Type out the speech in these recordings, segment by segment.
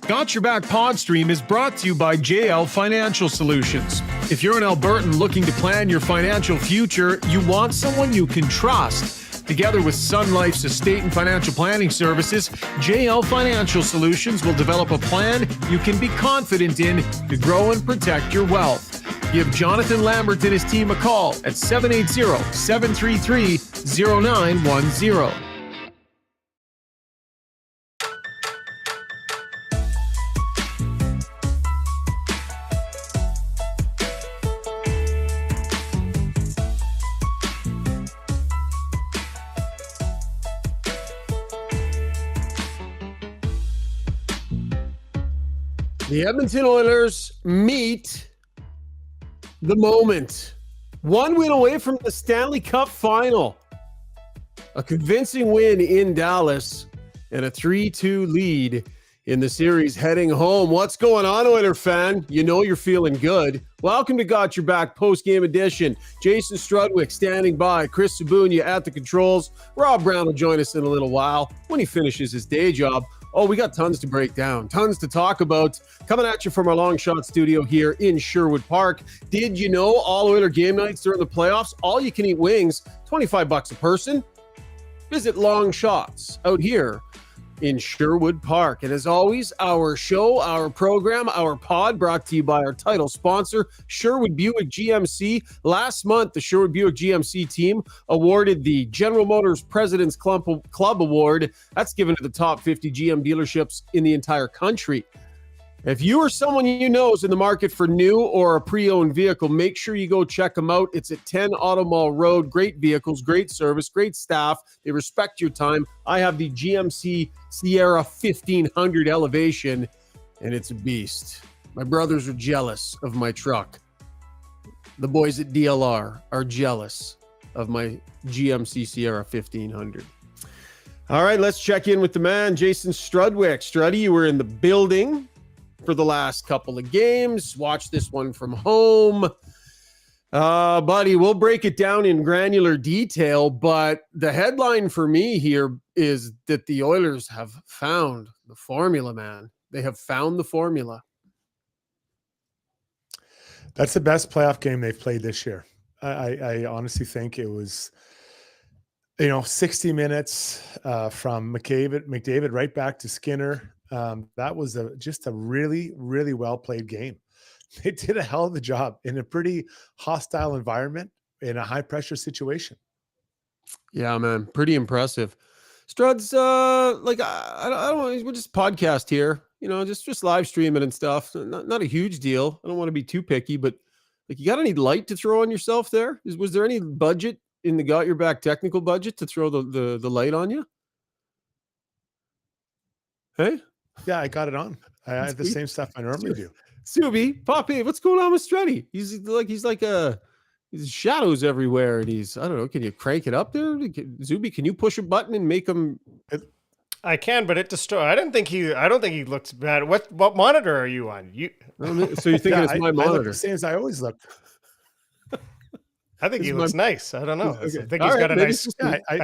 Got Your Back Pod Stream is brought to you by JL Financial Solutions. If you're an Albertan looking to plan your financial future, you want someone you can trust. Together with Sun Life's estate and financial planning services, JL Financial Solutions will develop a plan you can be confident in to grow and protect your wealth. Give Jonathan Lambert and his team a call at 780-733-0910. The Edmonton Oilers meet the moment. One win away from the Stanley Cup final. A convincing win in Dallas and a 3-2 lead in the series heading home. What's going on, Oiler fan? You know you're feeling good. Welcome to Got Your Back post-game edition. Jason Strudwick standing by. Chris Sabunia at the controls. Rob Brown will join us in a little while when he finishes his day job. Oh, we got tons to break down, tons to talk about. Coming at you from our long shot studio here in Sherwood Park. Did you know all Oiler game nights during the playoffs, all you can eat wings, $25 a person? Visit Long Shots out here in Sherwood Park. And as always, our show, our program, our pod brought to you by our title sponsor, Sherwood Buick GMC. Last month, the Sherwood Buick GMC team awarded the General Motors President's Club Award. That's given to the top 50 GM dealerships in the entire country. If you or someone you know is in the market for new or a pre-owned vehicle, make sure you go check them out. It's at 10 Auto Mall Road. Great vehicles, great service, great staff. They respect your time. I have the GMC Sierra 1500 Elevation, and it's a beast. My brothers are jealous of my truck. The boys at DLR are jealous of my GMC Sierra 1500. All right, let's check in with the man, Jason Strudwick. Struddy, you were in the building for the last couple of games. Watch this one from home. Buddy, we'll break it down in granular detail, but the headline for me here is that the Oilers have found the formula, man. They have found the formula. That's the best playoff game they've played this year. I honestly think it was, 60 minutes from McDavid right back to Skinner. That was just a really, really well played game. They did a hell of a job in a pretty hostile environment in a high pressure situation. Yeah, man, pretty impressive. Struds, I don't want. We're just podcast here, just live streaming and stuff. Not a huge deal. I don't want to be too picky, but you got any light to throw on yourself there? Was there any budget in the Got Your Back technical budget to throw the light on you? Hey. Yeah, I got it on. I have the same stuff I normally do. Subi, Poppy, what's going on with Struddy? He's shadows everywhere, and I don't know. Can you crank it up there, Zuby? Can you push a button and make him? I can, but it destroy. I don't think he looks bad. What monitor are you on? So you're thinking it's my monitor? I look the same as I always look. I think he looks nice. I don't know. Okay. I think he's got a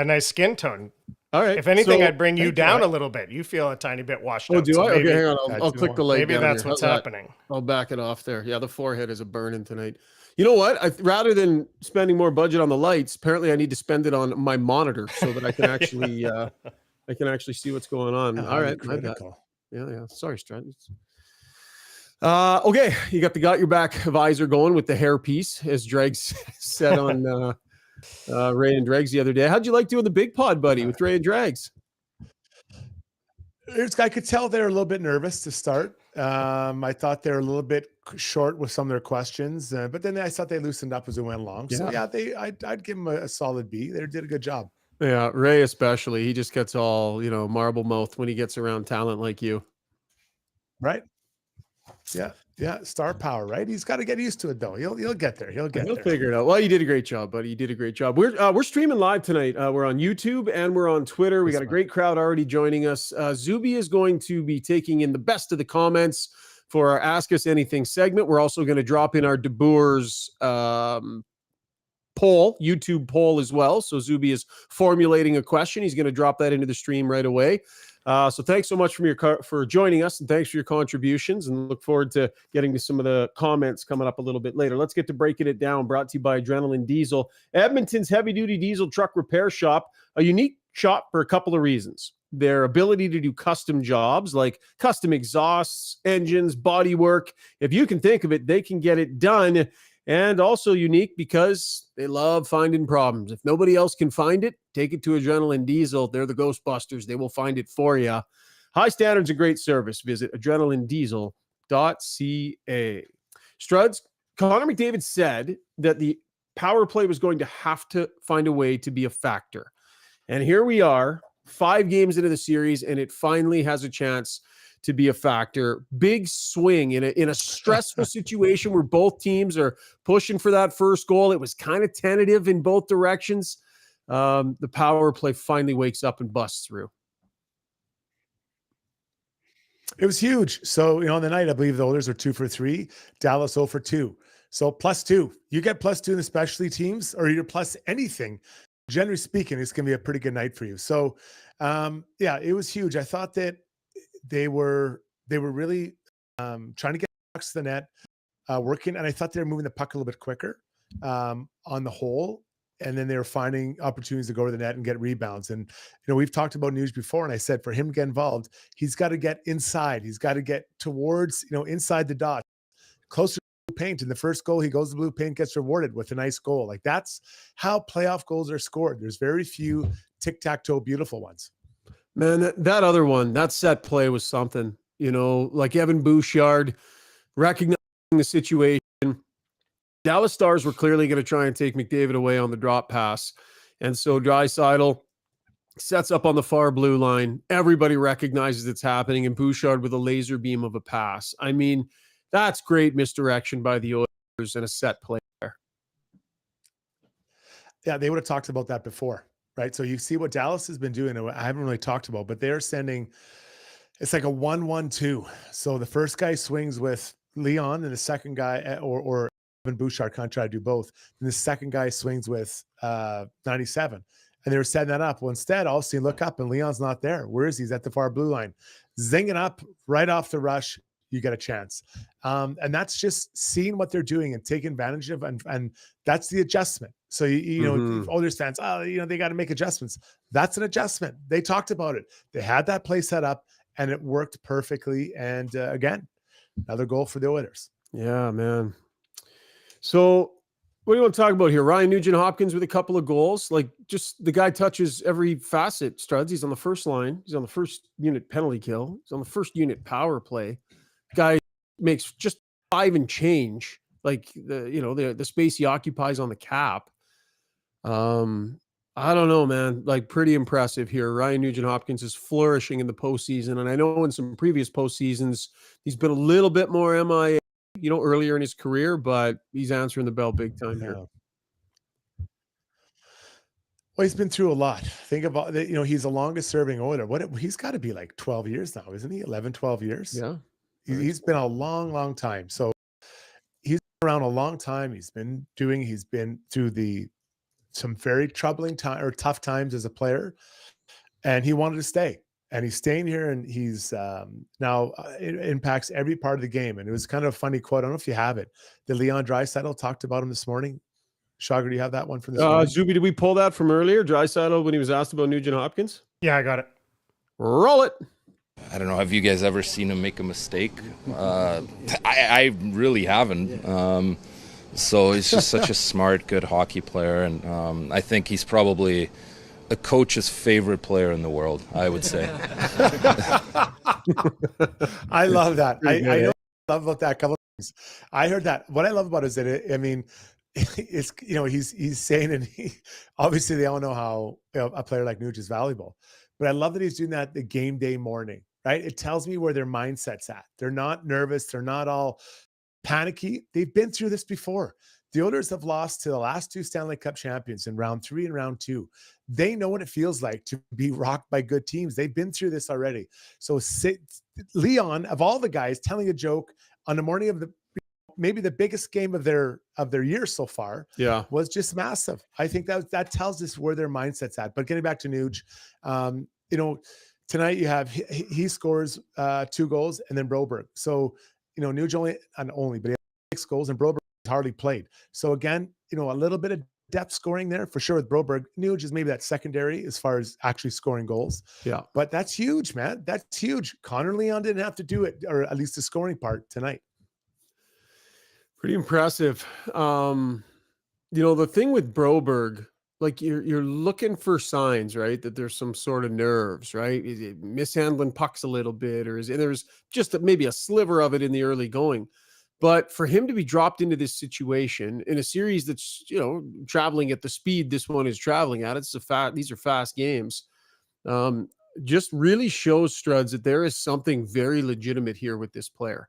nice skin tone. All right. If anything, I'd bring you down a little bit. You feel a tiny bit washed out. Oh, do so I? Maybe, okay, hang on. I'll click the light. Maybe down that's here. what's happening. I'll back it off there. Yeah, the forehead is a burning tonight. You know what? Rather than spending more budget on the lights, apparently I need to spend it on my monitor so that I can actually see what's going on. All right. Yeah. Sorry, Strand. Okay, you got Your Back visor going with the hair piece, as Dregs said on Ray and Dregs the other day. How'd you like doing the big pod, buddy, with Ray and Dregs? I could tell they're a little bit nervous to start. I thought they were a little bit short with some of their questions, but then I thought they loosened up as it went along. Yeah. So I'd give them a solid B. They did a good job. Yeah, Ray especially. He just gets all marble mouth when he gets around talent like you. Right. Yeah. Star power, right? He's got to get used to it though. He'll get there. He'll figure it out. Well, you did a great job, buddy. You did a great job. We're streaming live tonight. We're on YouTube and we're on Twitter. We got a great crowd already joining us. Zuby is going to be taking in the best of the comments for our Ask Us Anything segment. We're also going to drop in our De Boer's YouTube poll as well. So Zuby is formulating a question. He's going to drop that into the stream right away. So thanks so much for joining us, and thanks for your contributions, and look forward to getting to some of the comments coming up a little bit later. Let's get to breaking it down, brought to you by Adrenaline Diesel, Edmonton's heavy-duty diesel truck repair shop, a unique shop for a couple of reasons. Their ability to do custom jobs like custom exhausts, engines, body work. If you can think of it, they can get it done. And also unique because they love finding problems. If nobody else can find it, take it to Adrenaline Diesel. They're the Ghostbusters. They will find it for you. High standards and great service. Visit adrenalinediesel.ca. Struds, Connor McDavid said that the power play was going to have to find a way to be a factor. And here we are, 5 games into the series, and it finally has a chance to be a factor. Big swing in a stressful situation where both teams are pushing for that first goal. It was kind of tentative in both directions. The power play finally wakes up and busts through. It was huge. So, on the night, I believe the Oilers are 2 for 3, Dallas 0 for 2. So +2. You get +2 in the specialty teams, or you're plus anything. Generally speaking, it's going to be a pretty good night for you. So, it was huge. I thought that they were really trying to get pucks to the net, working, and I thought they were moving the puck a little bit quicker on the whole, and then they were finding opportunities to go to the net and get rebounds. And we've talked about Nuge before, and I said for him to get involved, he's got to get inside. He's got to get towards inside the dot, closer to blue paint. In the first goal, he goes to blue paint, gets rewarded with a nice goal. Like, that's how playoff goals are scored. There's very few tic-tac-toe beautiful ones. Man, that other one, that set play was something, like Evan Bouchard recognizing the situation. Dallas Stars were clearly going to try and take McDavid away on the drop pass. And so Draisaitl sets up on the far blue line. Everybody recognizes it's happening, and Bouchard with a laser beam of a pass. I mean, that's great misdirection by the Oilers and a set play there. Yeah, they would have talked about that before. Right. So you see what Dallas has been doing. I haven't really talked about, but they're sending, it's like a 1-1-2. So the first guy swings with Leon, and the second guy, or Evan Bouchard can't try to do both. And the second guy swings with 97. And they were setting that up. Well, instead, all of a sudden, look up and Leon's not there. Where is he? He's at the far blue line. Zinging up right off the rush. You get a chance. And that's just seeing what they're doing and taking advantage of. And that's the adjustment. So, Oilers fans, they got to make adjustments. That's an adjustment. They talked about it. They had that play set up, and it worked perfectly. And again, another goal for the Oilers. Yeah, man. So what do you want to talk about here? Ryan Nugent-Hopkins with a couple of goals. Like, just the guy touches every facet, Struds. He's on the first line. He's on the first unit penalty kill. He's on the first unit power play. Guy makes just 5 and change, like the space he occupies on the cap. I don't know, man. Like, pretty impressive here. Ryan Nugent-Hopkins is flourishing in the postseason, and I know in some previous postseasons he's been a little bit more MIA, earlier in his career, but he's answering the bell big time here. Well, he's been through a lot. Think about that. He's the longest serving Oiler. He's got to be like 12 years now, isn't he? 11, 12 years. Yeah. He's been a long, long time. So he's been around a long time. He's been through some very troubling time or tough times as a player, and he wanted to stay, and he's staying here, and he's now it impacts every part of the game. And it was kind of a funny quote. I don't know if you have it. The Leon Draisaitl talked about him this morning. Shogger, do you have that one from this morning? Zuby, did we pull that from earlier? Draisaitl when he was asked about Nugent-Hopkins? Yeah, I got it. Roll it. I don't know. Have you guys ever seen him make a mistake? I really haven't. So he's just such a smart, good hockey player. And I think he's probably a coach's favorite player in the world, I would say. I love that. I love about that couple of things. I heard that. What I love about it is that, it's, he's saying, and obviously they all know how a player like Nuge is valuable. But I love that he's doing that the game day morning, right? It tells me where their mindset's at. They're not nervous. They're not all panicky. They've been through this before. The Oilers have lost to the last 2 Stanley Cup champions in round 3 and round 2. They know what it feels like to be rocked by good teams. They've been through this already. So Leon, of all the guys, telling a joke on the morning of maybe the biggest game of their year so far, was just massive. I think that tells us where their mindset's at. But getting back to Nuge, tonight you have he scores 2 goals, and then Broberg. So Nuge only, but he had 6 goals, and Broberg hardly played. So again, a little bit of depth scoring there for sure with Broberg. Nuge is maybe that secondary as far as actually scoring goals. Yeah, but that's huge, man. That's huge. Connor Leon didn't have to do it, or at least the scoring part tonight. Pretty impressive. The thing with Broberg, like you're looking for signs, right? That there's some sort of nerves, right? Is it mishandling pucks a little bit, or there's just maybe a sliver of it in the early going. But for him to be dropped into this situation in a series that's, traveling at the speed this one is traveling at, these are fast games. Just really shows, Struds, that there is something very legitimate here with this player.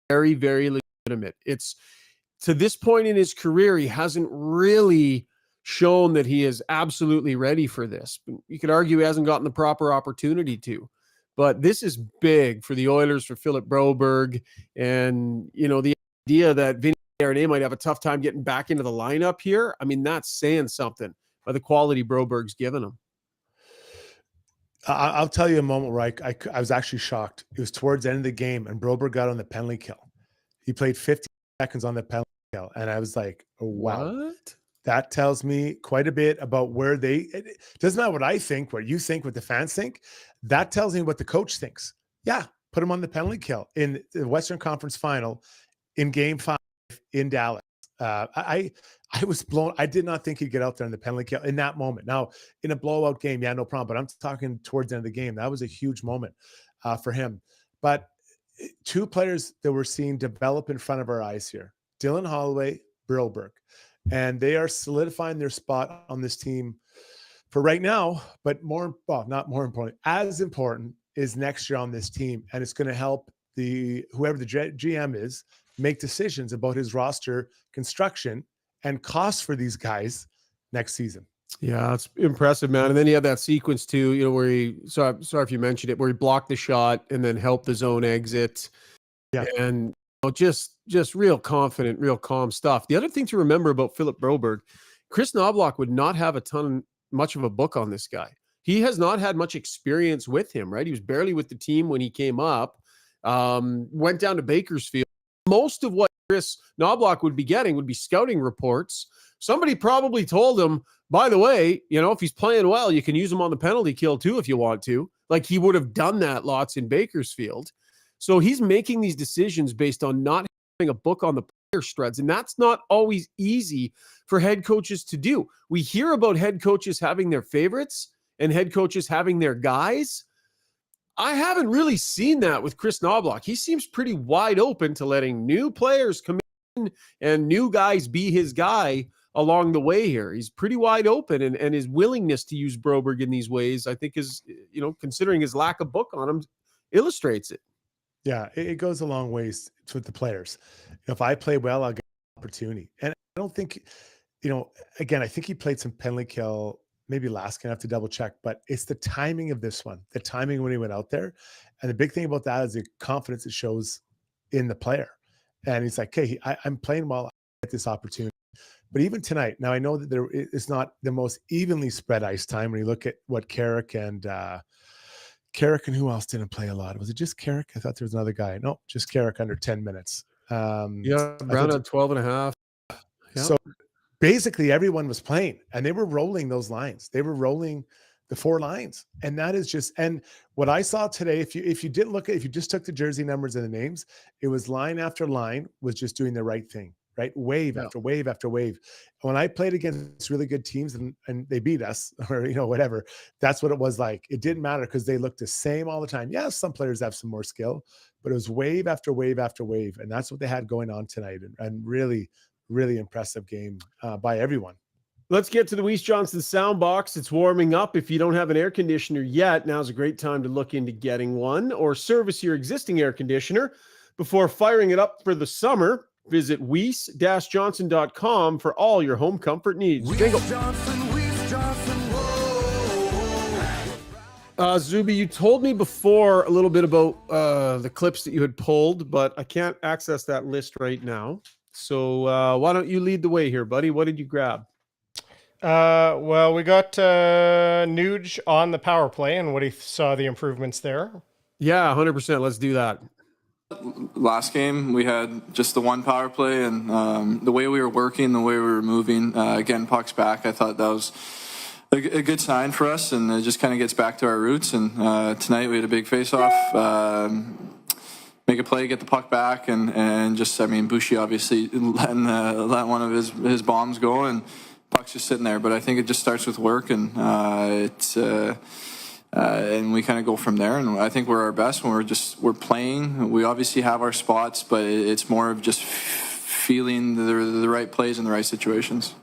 Very, very legitimate. It's to this point in his career, he hasn't really shown that he is absolutely ready for this. You could argue he hasn't gotten the proper opportunity to. But this is big for the Oilers, for Philip Broberg, and the idea that Vinny Desharnais might have a tough time getting back into the lineup here. I mean, that's saying something by the quality Broberg's given him. I'll tell you a moment where I was actually shocked. It was towards the end of the game, and Broberg got on the penalty kill. He played 50 seconds on the penalty kill, and I was like, oh, wow. What? That tells me quite a bit about where it doesn't matter what I think, what you think, what the fans think. That tells me what the coach thinks. Yeah, put him on the penalty kill in the Western Conference Final in Game 5 in Dallas. I was blown. I did not think he'd get out there on the penalty kill in that moment. Now, in a blowout game, yeah, no problem. But I'm talking towards the end of the game. That was a huge moment for him. But 2 players that we're seeing develop in front of our eyes here: Dylan Holloway, Broberg. And they are solidifying their spot on this team for right now, but not more important, as important is next year on this team. And it's going to help whoever the GM is make decisions about his roster construction and costs for these guys next season. Yeah, it's impressive, man. And then he had that sequence too, where sorry if you mentioned it, where he blocked the shot and then helped the zone exit. Yeah. And just real confident, real calm stuff. The other thing to remember about Philip Broberg, Chris Knoblauch would not have much of a book on this guy. He has not had much experience with him, right? He was barely with the team when he came up, went down to Bakersfield. Most of what Chris Knoblauch would be getting would be scouting reports. Somebody probably told him, by the way, if he's playing well, you can use him on the penalty kill too if you want to. Like he would have done that lots in Bakersfield. So he's making these decisions based on not having a book on the player, Struds, and that's not always easy for head coaches to do. We hear about head coaches having their favorites and head coaches having their guys. I haven't really seen that with Chris Knoblauch. He seems pretty wide open to letting new players come in and new guys be his guy along the way here. He's pretty wide open, and his willingness to use Broberg in these ways, I think is, considering his lack of book on him, illustrates it. Yeah, it goes a long ways with the players. If I play well, I'll get an opportunity. And I don't think, again, I think he played some penalty kill maybe last game. I have to double check, but it's the timing of this one, the timing when he went out there. And the big thing about that is the confidence it shows in the player. And he's like, hey, I'm playing well, I get this opportunity. But even tonight, now I know that it's not the most evenly spread ice time when you look at what Carrick and who else didn't play a lot? Was it just Carrick? I thought there was another guy. No, just Carrick under 10 minutes. Brown at 12 and a half. Yeah. So basically everyone was playing and they were rolling those lines. They were rolling the 4 lines. And that is just, and what I saw today, if you didn't look at, if you just took the jersey numbers and the names, it was line after line was just doing the right thing, right? Wave after wave after wave. When I played against really good teams and they beat us or, whatever, that's what it was like. It didn't matter because they looked the same all the time. Yeah, some players have some more skill, but it was wave after wave after wave. And that's what they had going on tonight. And really, really impressive game by everyone. Let's get to the Weiss Johnson sound box. It's warming up. If you don't have an air conditioner yet, now's a great time to look into getting one or service your existing air conditioner before firing it up for the summer. Visit Weiss-Johnson.com for all your home comfort needs. Weiss Johnson, Zuby, you told me before a little bit about the clips that you had pulled, but I can't access that list right now. So why don't you lead the way here, buddy? What did you grab? Well, we got Nuge on the power play and what he saw the improvements there. Yeah, 100%. Let's do that. Last game, we had just the one power play, and the way we were working, the way we were moving, getting pucks back, I thought that was a good sign for us, and it just kind of gets back to our roots. And tonight we had a big face-off, make a play, get the puck back, and just, I mean, Bushi obviously let one of his bombs go, and puck's just sitting there. But I think it just starts with work, and and we kind of go from there. And I think we're our best when we're playing. We obviously have our spots, but it's more of just feeling the right plays in the right situations.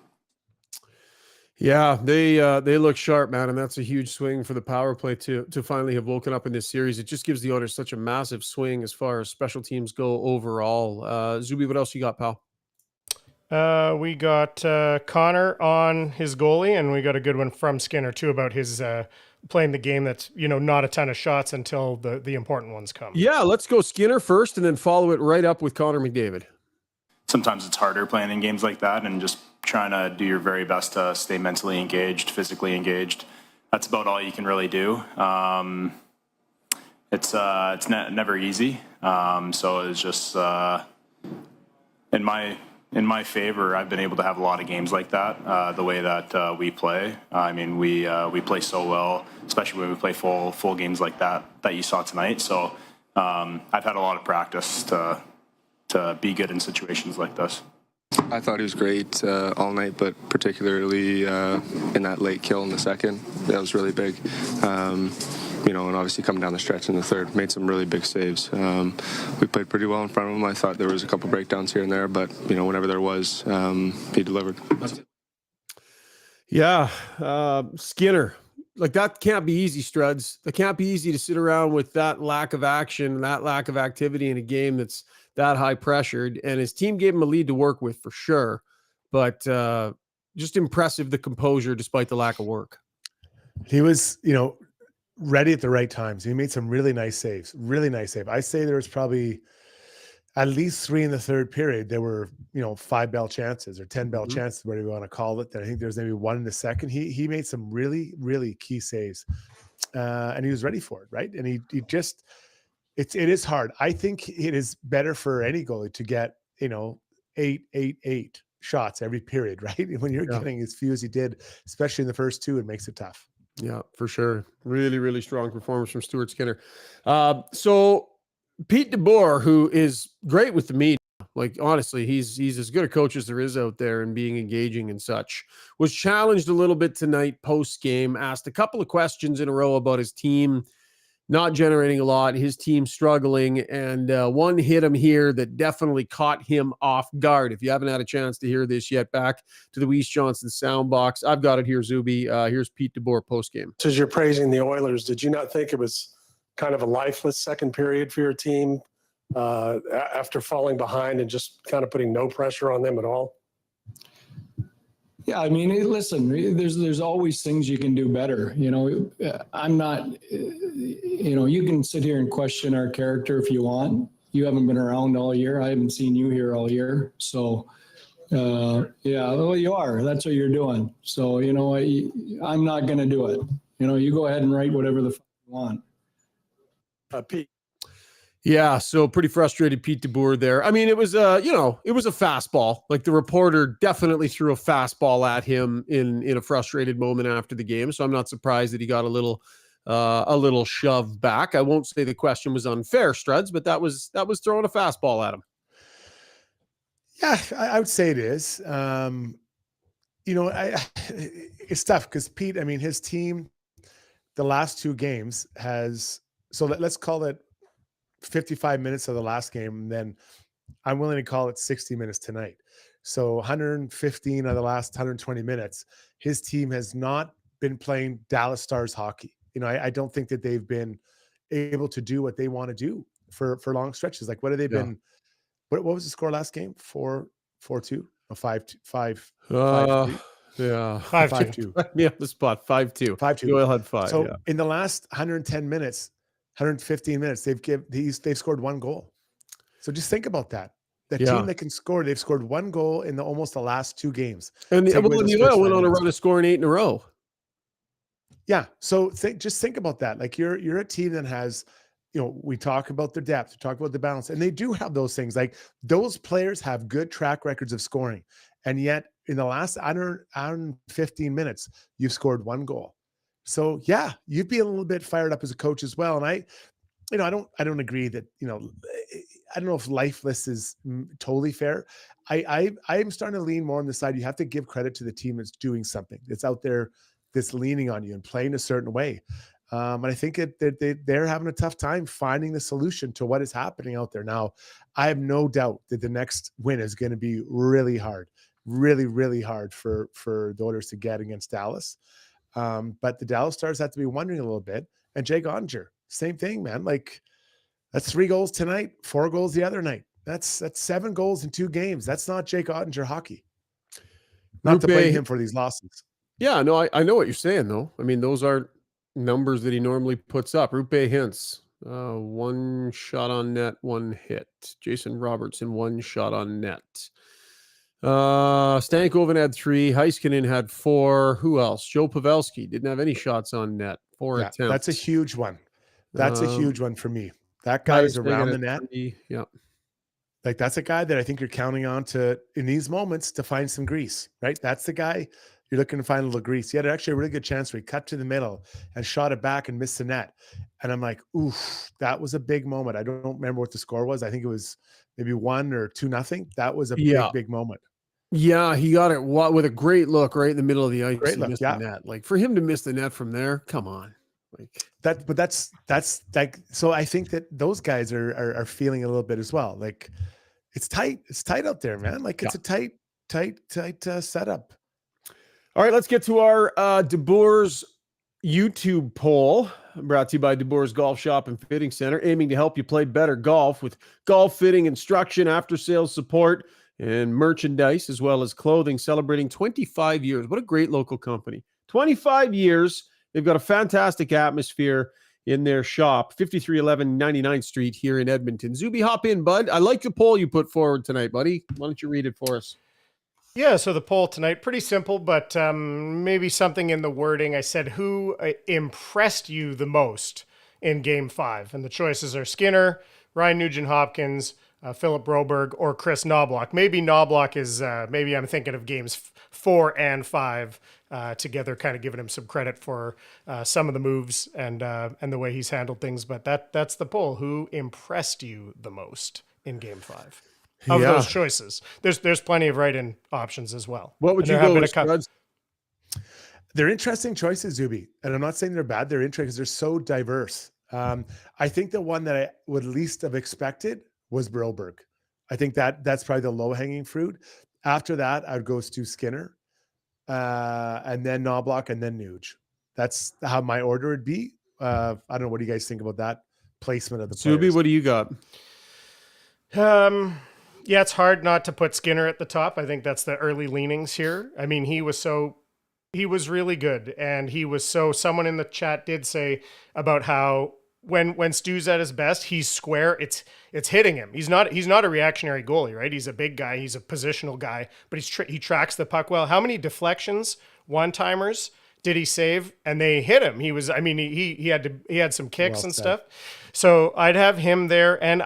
Yeah, they look sharp, man, and that's a huge swing for the power play to finally have woken up in this series. It just gives the Oilers such a massive swing as far as special teams go overall. Zuby, what else you got, pal? We got Connor on his goalie, and we got a good one from Skinner too about his playing the game that's, not a ton of shots until the important ones come. Yeah, let's go Skinner first and then follow it right up with Connor McDavid. Sometimes it's harder playing in games like that and just trying to do your very best to stay mentally engaged, physically engaged. That's about all you can really do. It's never easy. So it's just in my favor, I've been able to have a lot of games like that. The way that we play, I mean, we play so well, especially when we play full games like that you saw tonight. So I've had a lot of practice to be good in situations like this. I thought he was great all night, but particularly in that late kill in the second. That was really big. And obviously coming down the stretch in the third, made some really big saves. We played pretty well in front of him. I thought there was a couple breakdowns here and there, but, whenever there was, he delivered. Yeah, Skinner. Like, that can't be easy, Struds. That can't be easy to sit around with that lack of action, that lack of activity in a game that's that high pressured. And his team gave him a lead to work with for sure. But just impressive, the composure despite the lack of work. He was, ready at the right times. He made some really nice saves. Really nice save. I say there was probably at least 3 in the third period. There were, 5 bell chances or 10 bell chances, whatever you want to call it. Then I think there's maybe 1 in the second. He made some really, really key saves. And he was ready for it, right? And he just, it is hard. I think it is better for any goalie to get, 8 shots every period, right? When you're getting as few as he did, especially in the first 2, it makes it tough. Yeah, for sure. Really, really strong performance from Stuart Skinner. So Pete DeBoer, who is great with the media, like, honestly, he's as good a coach as there is out there and being engaging and such, was challenged a little bit tonight post-game, asked a couple of questions in a row about his team not generating a lot, his team struggling, and one hit him here that definitely caught him off guard. If you haven't had a chance to hear this yet, back to the Weiss Johnson soundbox. I've got it here, Zuby. Here's Pete DeBoer postgame. As you're praising the Oilers, did you not think it was kind of a lifeless second period for your team after falling behind and just kind of putting no pressure on them at all? Yeah, I mean, listen, there's always things you can do better. I'm not, you can sit here and question our character if you want. You haven't been around all year. I haven't seen you here all year. So, well, you are. That's what you're doing. So, I'm not going to do it. You go ahead and write whatever the fuck you want. Pete. Yeah, so pretty frustrated Pete DeBoer there. I mean, it was it was a fastball. Like, the reporter definitely threw a fastball at him in a frustrated moment after the game. So I'm not surprised that he got a little shove back. I won't say the question was unfair, Struds, but that was throwing a fastball at him. Yeah, I would say it is. It's tough because Pete, I mean, his team, the last 2 games let's call it 55 minutes of the last game, and then I'm willing to call it 60 minutes tonight. So 115 of the last 120 minutes, his team has not been playing Dallas Stars hockey. I don't think that they've been able to do what they want to do for long stretches. Like, what have they been? What was the score last game? 4-2? No, 5-2. Yeah. 5-2. Yeah, the spot. 5-2. 5-2. Doyle had 5. So in the last 110 minutes, 115 minutes, they've scored 1 goal. So just think about that. The team that can score, they've scored 1 goal in almost the last 2 games. And the Take away those Oil first went 5 on a minutes. run of scoring 8 in a row. Yeah. So just think about that. Like you're a team that has, we talk about their depth, we talk about the balance, and they do have those things. Like those players have good track records of scoring. And yet in the last hour and 15 minutes, you've scored 1 goal. So yeah, you'd be a little bit fired up as a coach as well. And I don't agree that, I don't know if lifeless is totally fair. I'm starting to lean more on the side. You have to give credit to the team that's doing something, that's out there, that's leaning on you and playing a certain way. And I think they're having a tough time finding the solution to what is happening out there. Now, I have no doubt that the next win is going to be really hard, really, really hard for the Oilers to get against Dallas. But the Dallas Stars have to be wondering a little bit. And Jake Ottinger, same thing, man. Like that's 3 goals tonight, 4 goals the other night. That's 7 goals in 2 games. That's not Jake Ottinger hockey. Not to blame him for these losses. Yeah, no, I know what you're saying, though. I mean, those aren't numbers that he normally puts up. Rupe Hintz, 1 shot on net, 1 hit. Jason Robertson, 1 shot on net. Stankoven had 3. Heiskanen had 4. Who else? Joe Pavelski didn't have any shots on net. 4 attempts. That's a huge one. That's a huge one for me. That guy is around the net. 3. Yeah. Like that's a guy that I think you're counting on to, in these moments, to find some grease, right? That's the guy you're looking to find a little grease. He had actually a really good chance where he cut to the middle and shot it back and missed the net. And I'm like, oof, that was a big moment. I don't remember what the score was. I think it was maybe 1 or 2-0. That was a big moment. Yeah, he got it with a great look right in the middle of the ice. Great He look, missed yeah. the net. Like for him to miss the net from there, come on. Like but that's like, so I think that those guys are feeling a little bit as well. Like it's tight out there, man. Like it's a tight setup. All right, let's get to our DeBoer's YouTube poll, brought to you by DeBoer's Golf Shop and Fitting Center, aiming to help you play better golf with golf fitting instruction, after-sales support, and merchandise, as well as clothing, celebrating 25 years. What a great local company. 25 years. They've got a fantastic atmosphere in their shop, 5311 99th Street here in Edmonton. Zuby, hop in, bud. I like the poll you put forward tonight, buddy. Why don't you read it for us? Yeah, so the poll tonight, pretty simple, but maybe something in the wording. I said, who impressed you the most in Game 5? And the choices are Skinner, Ryan Nugent-Hopkins, Philip Broberg, or Chris Knoblauch. Maybe Knoblauch is, maybe I'm thinking of Games 4 and 5 together, kind of giving him some credit for some of the moves and the way he's handled things. But that's the poll. Who impressed you the most in Game 5? Of those choices. There's plenty of write-in options as well. What would you go with, Spuds? They're interesting choices, Zuby. And I'm not saying they're bad. They're interesting because they're so diverse. I think the one that I would least have expected was Broberg. I think that's probably the low-hanging fruit. After that, I would go Stu Skinner, and then Knoblauch, and then Nuge. That's how my order would be. I don't know. What do you guys think about that placement of the players? Zuby, what do you got? Yeah, it's hard not to put Skinner at the top. I think that's the early leanings here. I mean, he was really good. And someone in the chat did say about how when Stu's at his best, he's square. It's hitting him. He's not a reactionary goalie, right? He's a big guy. He's a positional guy, but he tracks the puck well. How many deflections, one-timers did he save? And they hit him. He had some kicks and stuff. So I'd have him there. And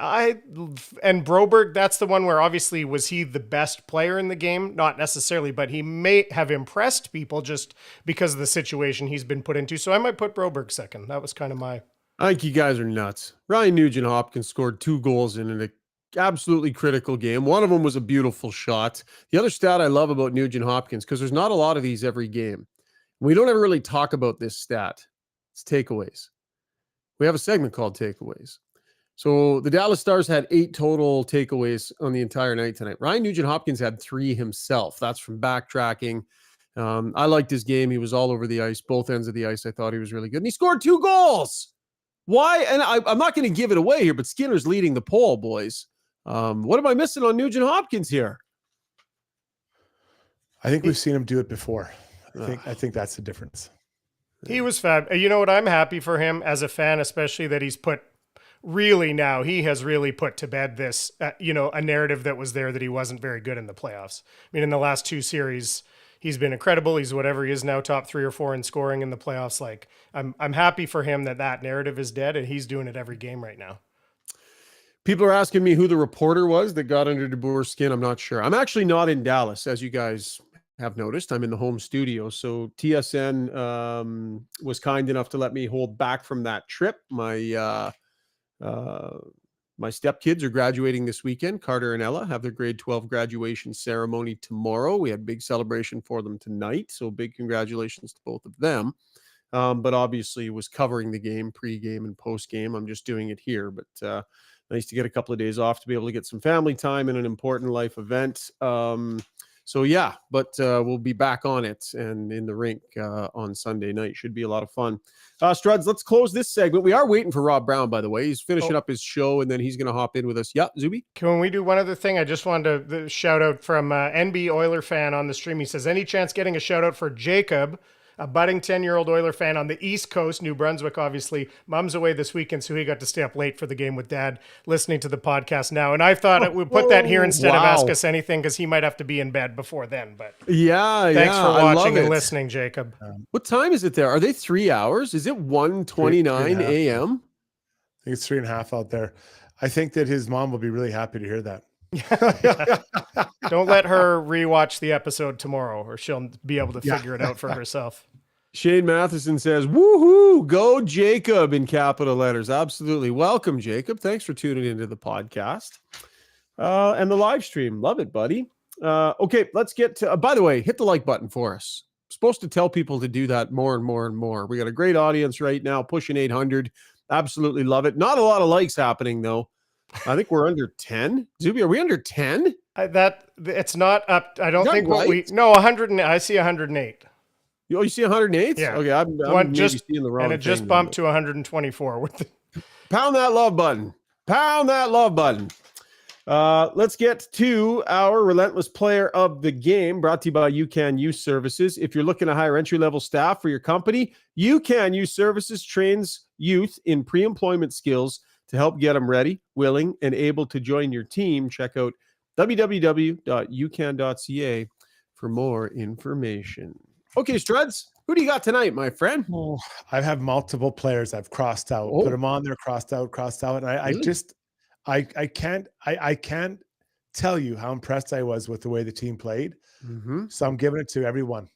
Broberg, that's the one where obviously was he the best player in the game? Not necessarily, but he may have impressed people just because of the situation he's been put into. So I might put Broberg second. That was kind of my... I think you guys are nuts. Ryan Nugent-Hopkins scored 2 goals in an absolutely critical game. One of them was a beautiful shot. The other stat I love about Nugent-Hopkins, because there's not a lot of these every game. We don't ever really talk about this stat. It's takeaways. We have a segment called Takeaways. So the Dallas Stars had 8 total takeaways on the entire night tonight. Ryan Nugent-Hopkins had 3 himself. That's from backtracking. I liked his game. He was all over the ice, both ends of the ice. I thought he was really good. And he scored 2 goals. Why? And I'm not going to give it away here, but Skinner's leading the poll, boys. What am I missing on Nugent-Hopkins here? I think we've seen him do it before. I think that's the difference. He was fab. You know what? I'm happy for him as a fan, especially that he's put really now he has really put to bed this, a narrative that was there that he wasn't very good in the playoffs. I mean, in the last 2 series, he's been incredible. He's whatever he is now, top 3 or 4 in scoring in the playoffs. Like, I'm happy for him that narrative is dead, and he's doing it every game right now. People are asking me who the reporter was that got under DeBoer's skin. I'm not sure. I'm actually not in Dallas, as you guys have noticed. I'm in the home studio. So TSN was kind enough to let me hold back from that trip. My stepkids are graduating this weekend. Carter and Ella have their grade 12 graduation ceremony tomorrow. We had big celebration for them tonight. So big congratulations to both of them. But obviously was covering the game, pre-game and post-game. I'm just doing it here. But nice to get a couple of days off to be able to get some family time in an important life event. So yeah, but we'll be back on it and in the rink on Sunday night. Should be a lot of fun. Struds, let's close this segment. We are waiting for Rob Brown, by the way. He's finishing up his show, and then he's going to hop in with us. Yeah, Zuby? Can we do one other thing? I just wanted to shout out from NB Oiler fan on the stream. He says, any chance getting a shout out for Jacob, a budding 10-year-old Oiler fan on the East Coast, New Brunswick, obviously. Mom's away this weekend, so he got to stay up late for the game with Dad, listening to the podcast now. And I thought we'd put that here instead of Ask Us Anything, because he might have to be in bed before then. But thanks for watching and listening, Jacob. What time is it there? Are they 3 hours? Is it 1:29 a.m.? I think it's 3.5 out there. I think that his mom will be really happy to hear that. Don't let her rewatch the episode tomorrow, or she'll be able to figure it out for herself. Shane Matheson says, woohoo, go Jacob, in capital letters. Absolutely. Welcome, Jacob. Thanks for tuning into the podcast and the live stream. Love it, buddy. Okay, let's get to, by the way, hit the like button for us. Supposed to tell people to do that more and more and more. We got a great audience right now, pushing 800. Absolutely love it. Not a lot of likes happening, though. I think we're under 10. Zuby, are we under 10? It's not up. I don't think right? 100. I see 108. You see 108? Yeah. Okay, I'm maybe seeing the wrong thing. And it just bumped to 124. Pound that love button. Pound that love button. Let's get to our Relentless Player of the Game, brought to you by UCAN Youth Services. If you're looking to hire entry-level staff for your company, UCAN Youth Services trains youth in pre-employment skills to help get them ready, willing, and able to join your team. Check out www.ucan.ca for more information. Okay, Struds, who do you got tonight, my friend? Oh, I have multiple players I've crossed out, put them on there, crossed out. And I can't tell you how impressed I was with the way the team played. Mm-hmm. So I'm giving it to everyone.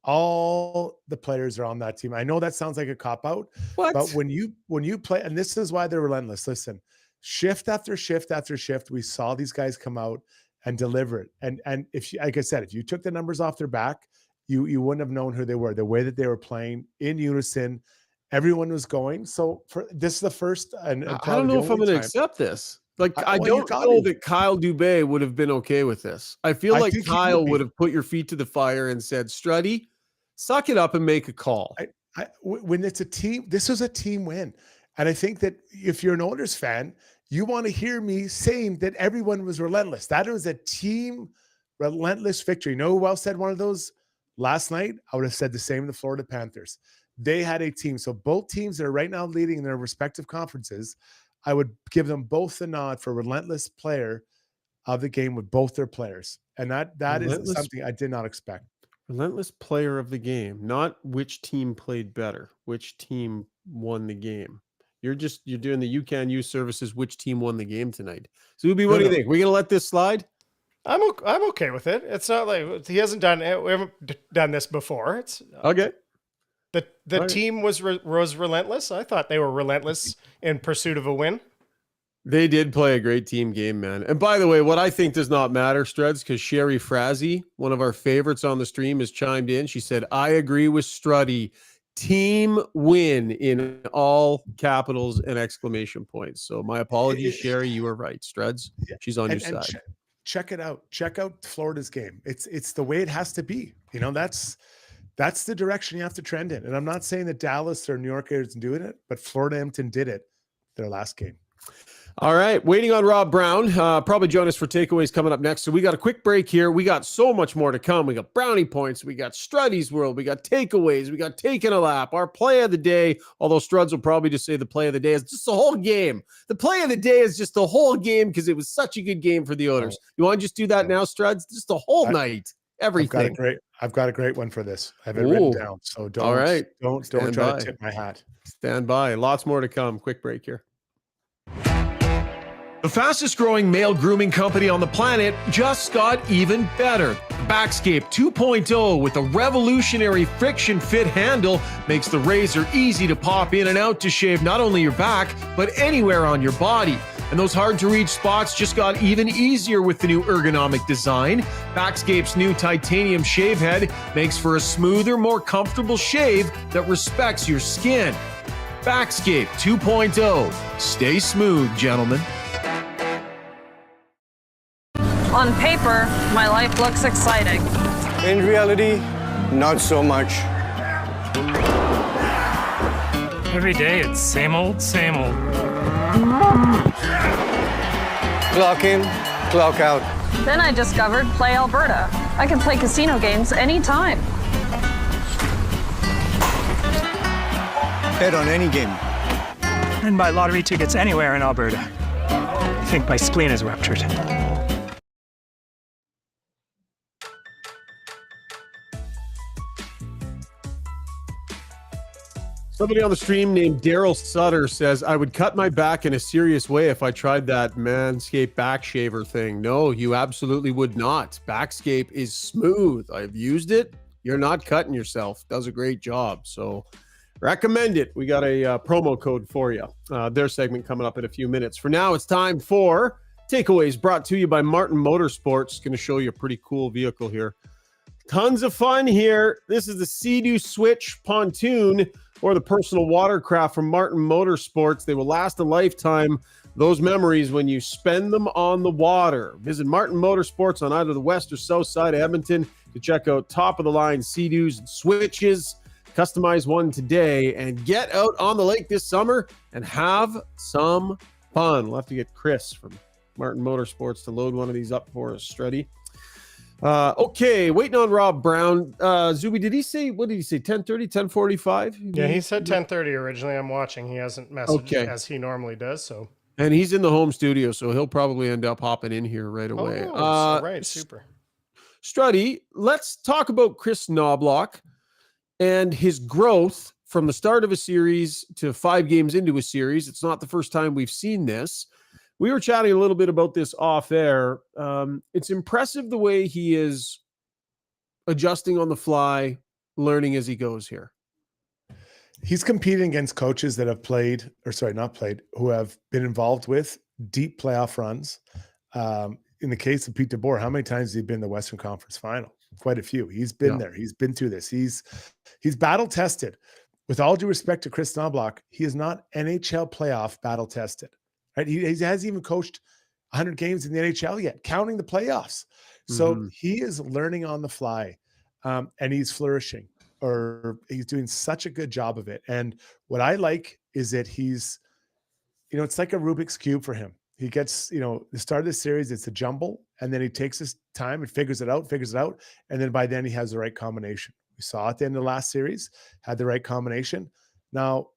All the players are on that team. I know that sounds like a cop-out, but when you play, and this is why they're relentless. Listen, shift after shift after shift, we saw these guys come out and deliver it. And if you, like I said, if you took the numbers off their back, you wouldn't have known who they were. The way that they were playing in unison, everyone was going. So this is the first. And I don't know if I'm going to accept this. Like, I don't know that Kyle Dubé would have been okay with this. I feel like Kyle would have put your feet to the fire and said, Struddy, suck it up and make a call. When it's a team, this was a team win. And I think that if you're an Oilers fan, you want to hear me saying that everyone was relentless. That was a team relentless victory. You know who else said one of those last night? I would have said the same in the Florida Panthers. They had a team. So both teams that are right now leading in their respective conferences, I would give them both the nod for relentless player of the game with both their players. And that is something I did not expect. Relentless player of the game, not which team played better, which team won the game. You're doing the UCAN Youth Services, which team won the game tonight. So, Ubi, what do you think? We're going to let this slide? I'm okay with it. It's not like he hasn't done it. We haven't done this before. It's okay. The team was relentless. I thought they were relentless in pursuit of a win. They did play a great team game, man. And by the way, what I think does not matter, Struds, because Sherry Frazee, one of our favorites on the stream, has chimed in. She said, I agree with Struddy. Team win in all capitals and exclamation points. So my apologies, Sherry. You were right, Struds. She's on your side. Check it out. Check out Florida's game. It's the way it has to be. You know, that's the direction you have to trend in. And I'm not saying that Dallas or New York isn't doing it, but Florida Edmonton did it their last game. All right, waiting on Rob Brown. Probably join us for takeaways coming up next. So we got a quick break here. We got so much more to come. We got brownie points. We got Struddy's World. We got takeaways. We got taking a lap. Our play of the day. Although Struds will probably just say the play of the day is just the whole game. The play of the day is just the whole game because it was such a good game for the Oilers. You want to just do that now, Struds? Just the whole night. Everything. I've got a great one for this. I have it written down. So don't try to tip my hat. Stand by. Lots more to come. Quick break here. The fastest growing male grooming company on the planet just got even better. Backscape 2.0 with a revolutionary friction fit handle makes the razor easy to pop in and out to shave not only your back, but anywhere on your body. And those hard to reach spots just got even easier with the new ergonomic design. Backscape's new titanium shave head makes for a smoother, more comfortable shave that respects your skin. Backscape 2.0. Stay smooth, gentlemen. On paper, my life looks exciting. In reality, not so much. Every day it's same old, same old. Clock in, clock out. Then I discovered Play Alberta. I can play casino games anytime. Bet on any game. And buy lottery tickets anywhere in Alberta. I think my spleen is ruptured. Somebody on the stream named Daryl Sutter says, I would cut my back in a serious way if I tried that Manscaped back shaver thing. No, you absolutely would not. Backscape is smooth. I've used it. You're not cutting yourself. Does a great job. So recommend it. We got a promo code for you. Their segment coming up in a few minutes. For now, it's time for takeaways brought to you by Martin Motorsports. Going to show you a pretty cool vehicle here. Tons of fun here. This is the Sea-Doo Switch pontoon, or the personal watercraft from Martin Motorsports. They will last a lifetime. Those memories when you spend them on the water. Visit Martin Motorsports on either the west or south side of Edmonton to check out top-of-the-line Sea-Doos and Switches. Customize one today and get out on the lake this summer and have some fun. We'll have to get Chris from Martin Motorsports to load one of these up for us, Struddy. Okay, waiting on Rob Brown. Zuby, did he say, what did he say, 10:30, 10:45? Yeah, he said 10:30 originally. I'm watching. He hasn't messaged as he normally does. So, and he's in the home studio, so he'll probably end up hopping in here right away. All right, super. Struddy, let's talk about Chris Knoblauch and his growth from the start of a series to 5 games into a series. It's not the first time we've seen this. We were chatting a little bit about this off air. It's impressive the way he is adjusting on the fly, learning as he goes here. He's competing against coaches that have who have been involved with deep playoff runs. In the case of Pete DeBoer, how many times has he been in the Western Conference Final? Quite a few. He's been there. He's been through this. He's battle tested. With all due respect to Chris Knoblauch, he is not NHL playoff battle tested. Right? He hasn't even coached 100 games in the NHL yet, counting the playoffs. So he is learning on the fly, and he's flourishing, or he's doing such a good job of it. And what I like is that he's, it's like a Rubik's Cube for him. He gets, the start of the series, it's a jumble, and then he takes his time and figures it out. And then by then he has the right combination. We saw at the end of the last series, had the right combination. Now,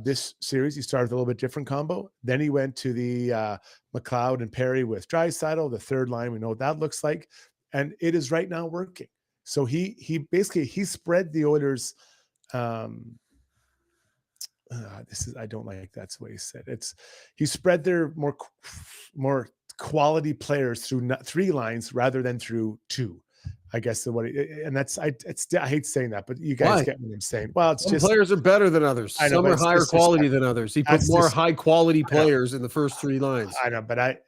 this series, he started with a little bit different combo. Then he went to the McLeod and Perry with Draisaitl, the third line. We know what that looks like, and it is right now working. So he basically spread the Oilers. I don't like that's what he said. He spread their more quality players through 3 lines rather than through 2. I guess I hate saying that, but you guys get what I'm saying. Well, Some players are better than others. Some are higher quality than others. He put more high quality players in the first 3 lines. I know, but I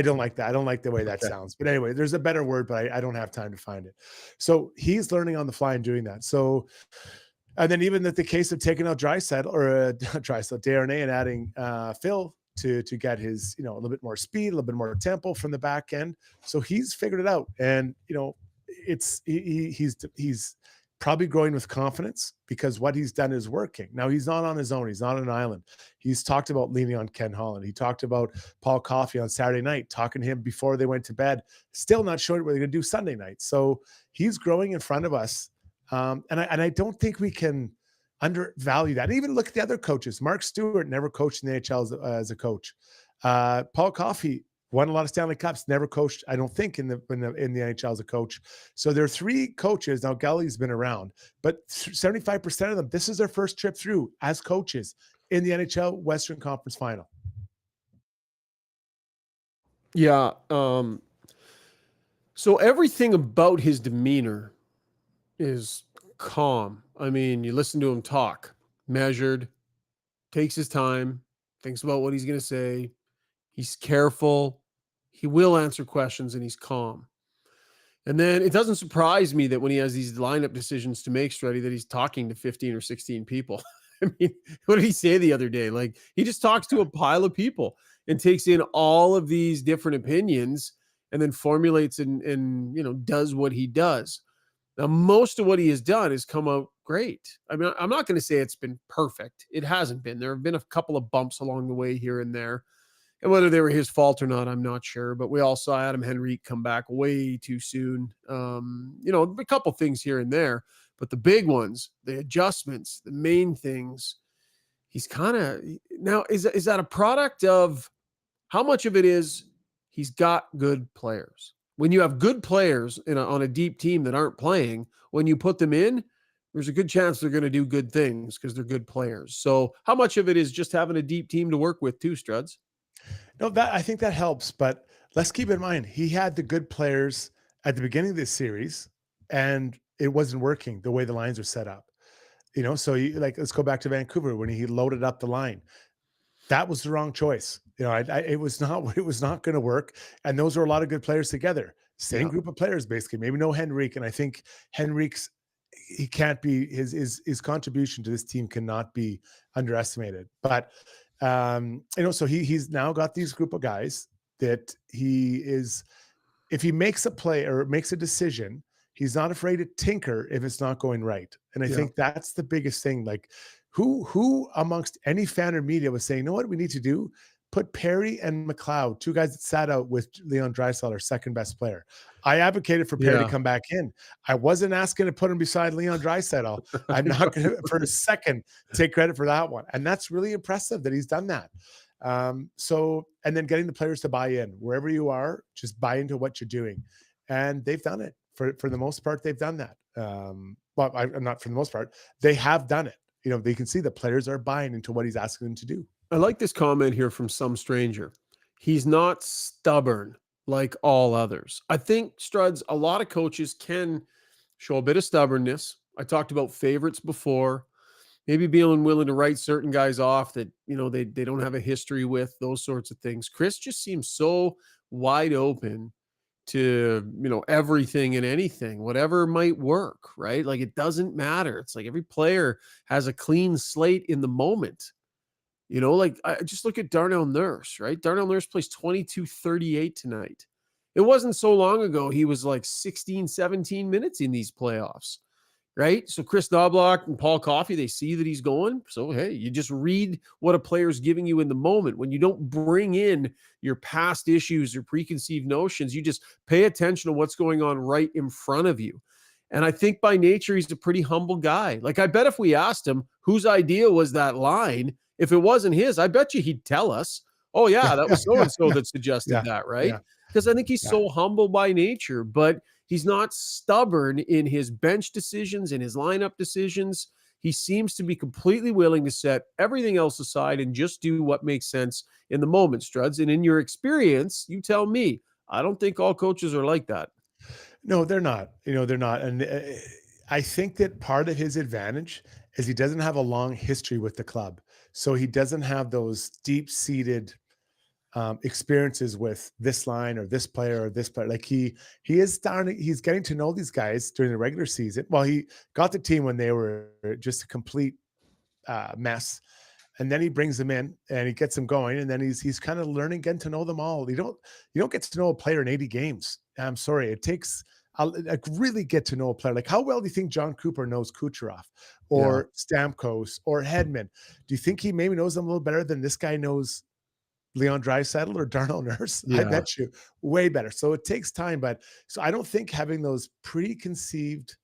don't like that. I don't like the way that sounds. But anyway, there's a better word, but I don't have time to find it. So he's learning on the fly and doing that. So, and then even the case of taking out Darnay and adding Phil to get his, a little bit more speed, a little bit more tempo from the back end. So he's figured it out. And, he's probably growing with confidence because what he's done is working. Now he's not on his own. He's not on an island. He's talked about leaning on Ken Holland. He talked about Paul Coffey on Saturday night, talking to him before they went to bed, still not sure what they're going to do Sunday night. So he's growing in front of us. And I don't think we can undervalue that. And even look at the other coaches. Mark Stewart never coached in the NHL as a coach. Paul Coffey won a lot of Stanley Cups, never coached, I don't think, in the NHL as a coach. So there are 3 coaches. Now, Gully's been around, but 75% of them, this is their first trip through as coaches in the NHL Western Conference Final. Yeah. So everything about his demeanor is calm. I mean, you listen to him talk, measured, takes his time, thinks about what he's going to say. He's careful. He will answer questions, and he's calm. And then it doesn't surprise me that when he has these lineup decisions to make, Struddy, that he's talking to 15 or 16 people. I mean, what did he say the other day? Like, he just talks to a pile of people and takes in all of these different opinions and then formulates and does what he does. Now, most of what he has done has come out great. I mean, I'm not going to say it's been perfect. It hasn't been. There have been a couple of bumps along the way here and there. And whether they were his fault or not, I'm not sure. But we all saw Adam Henrique come back way too soon. A couple things here and there. But the big ones, the adjustments, the main things, he's kind of – now, is that a product of how much of it is he's got good players? When you have good players on a deep team that aren't playing, when you put them in, there's a good chance they're going to do good things because they're good players. So how much of it is just having a deep team to work with too, Struds? No, I think that helps, but let's keep in mind, he had the good players at the beginning of this series, and it wasn't working the way the lines are set up. So let's go back to Vancouver when he loaded up the line. That was the wrong choice. It was not going to work, and those are a lot of good players together. Same group of players, basically. Maybe no Henrique, and I think he can't be his contribution to this team cannot be underestimated. But so he's now got these group of guys that if he makes a play or makes a decision, he's not afraid to tinker if it's not going right. And I think that's the biggest thing. Like who amongst any fan or media was saying, you know what we need to do? Put Perry and McLeod, 2 guys that sat out with Leon Draisaitl, our second best player. I advocated for Perry to come back in. I wasn't asking to put him beside Leon Draisaitl. I'm not going to, for a second, take credit for that one. And that's really impressive that he's done that. And then getting the players to buy in. Wherever you are, just buy into what you're doing. And they've done it. For the most part, they've done that. Not for the most part. They have done it. They can see the players are buying into what he's asking them to do. I like this comment here from some stranger. He's not stubborn like all others. I think, Struds, a lot of coaches can show a bit of stubbornness. I talked about favorites before, maybe being willing to write certain guys off that, they don't have a history with, those sorts of things. Chris just seems so wide open to, everything and anything, whatever might work, right? Like, it doesn't matter. It's like every player has a clean slate in the moment. I just look at Darnell Nurse, right? Darnell Nurse plays 22-38 tonight. It wasn't so long ago he was like 16, 17 minutes in these playoffs, right? So Chris Knoblauch and Paul Coffey, they see that he's going. So, hey, you just read what a player's giving you in the moment. When you don't bring in your past issues or preconceived notions, you just pay attention to what's going on right in front of you. And I think by nature, he's a pretty humble guy. Like, I bet if we asked him whose idea was that line, if it wasn't his, I bet you he'd tell us, oh, yeah, that was so-and-so that suggested that, right? Because I think he's so humble by nature, but he's not stubborn in his bench decisions, in his lineup decisions. He seems to be completely willing to set everything else aside and just do what makes sense in the moment, Struds. And in your experience, you tell me, I don't think all coaches are like that. No, they're not. They're not. And I think that part of his advantage is he doesn't have a long history with the club. So he doesn't have those deep-seated experiences with this line or this player or this player. Like he's getting to know these guys during the regular season. Well, he got the team when they were just a complete mess. And then he brings them in and he gets them going. And then he's kind of learning, getting to know them all. You don't get to know a player in 80 games. I'm sorry. It takes like really get to know a player. Like, how well do you think John Cooper knows Kucherov or Stamkos or Hedman? Do you think he maybe knows them a little better than this guy knows Leon Draisaitl or Darnell Nurse? I bet you way better. So it takes time, but so I don't think having those preconceived,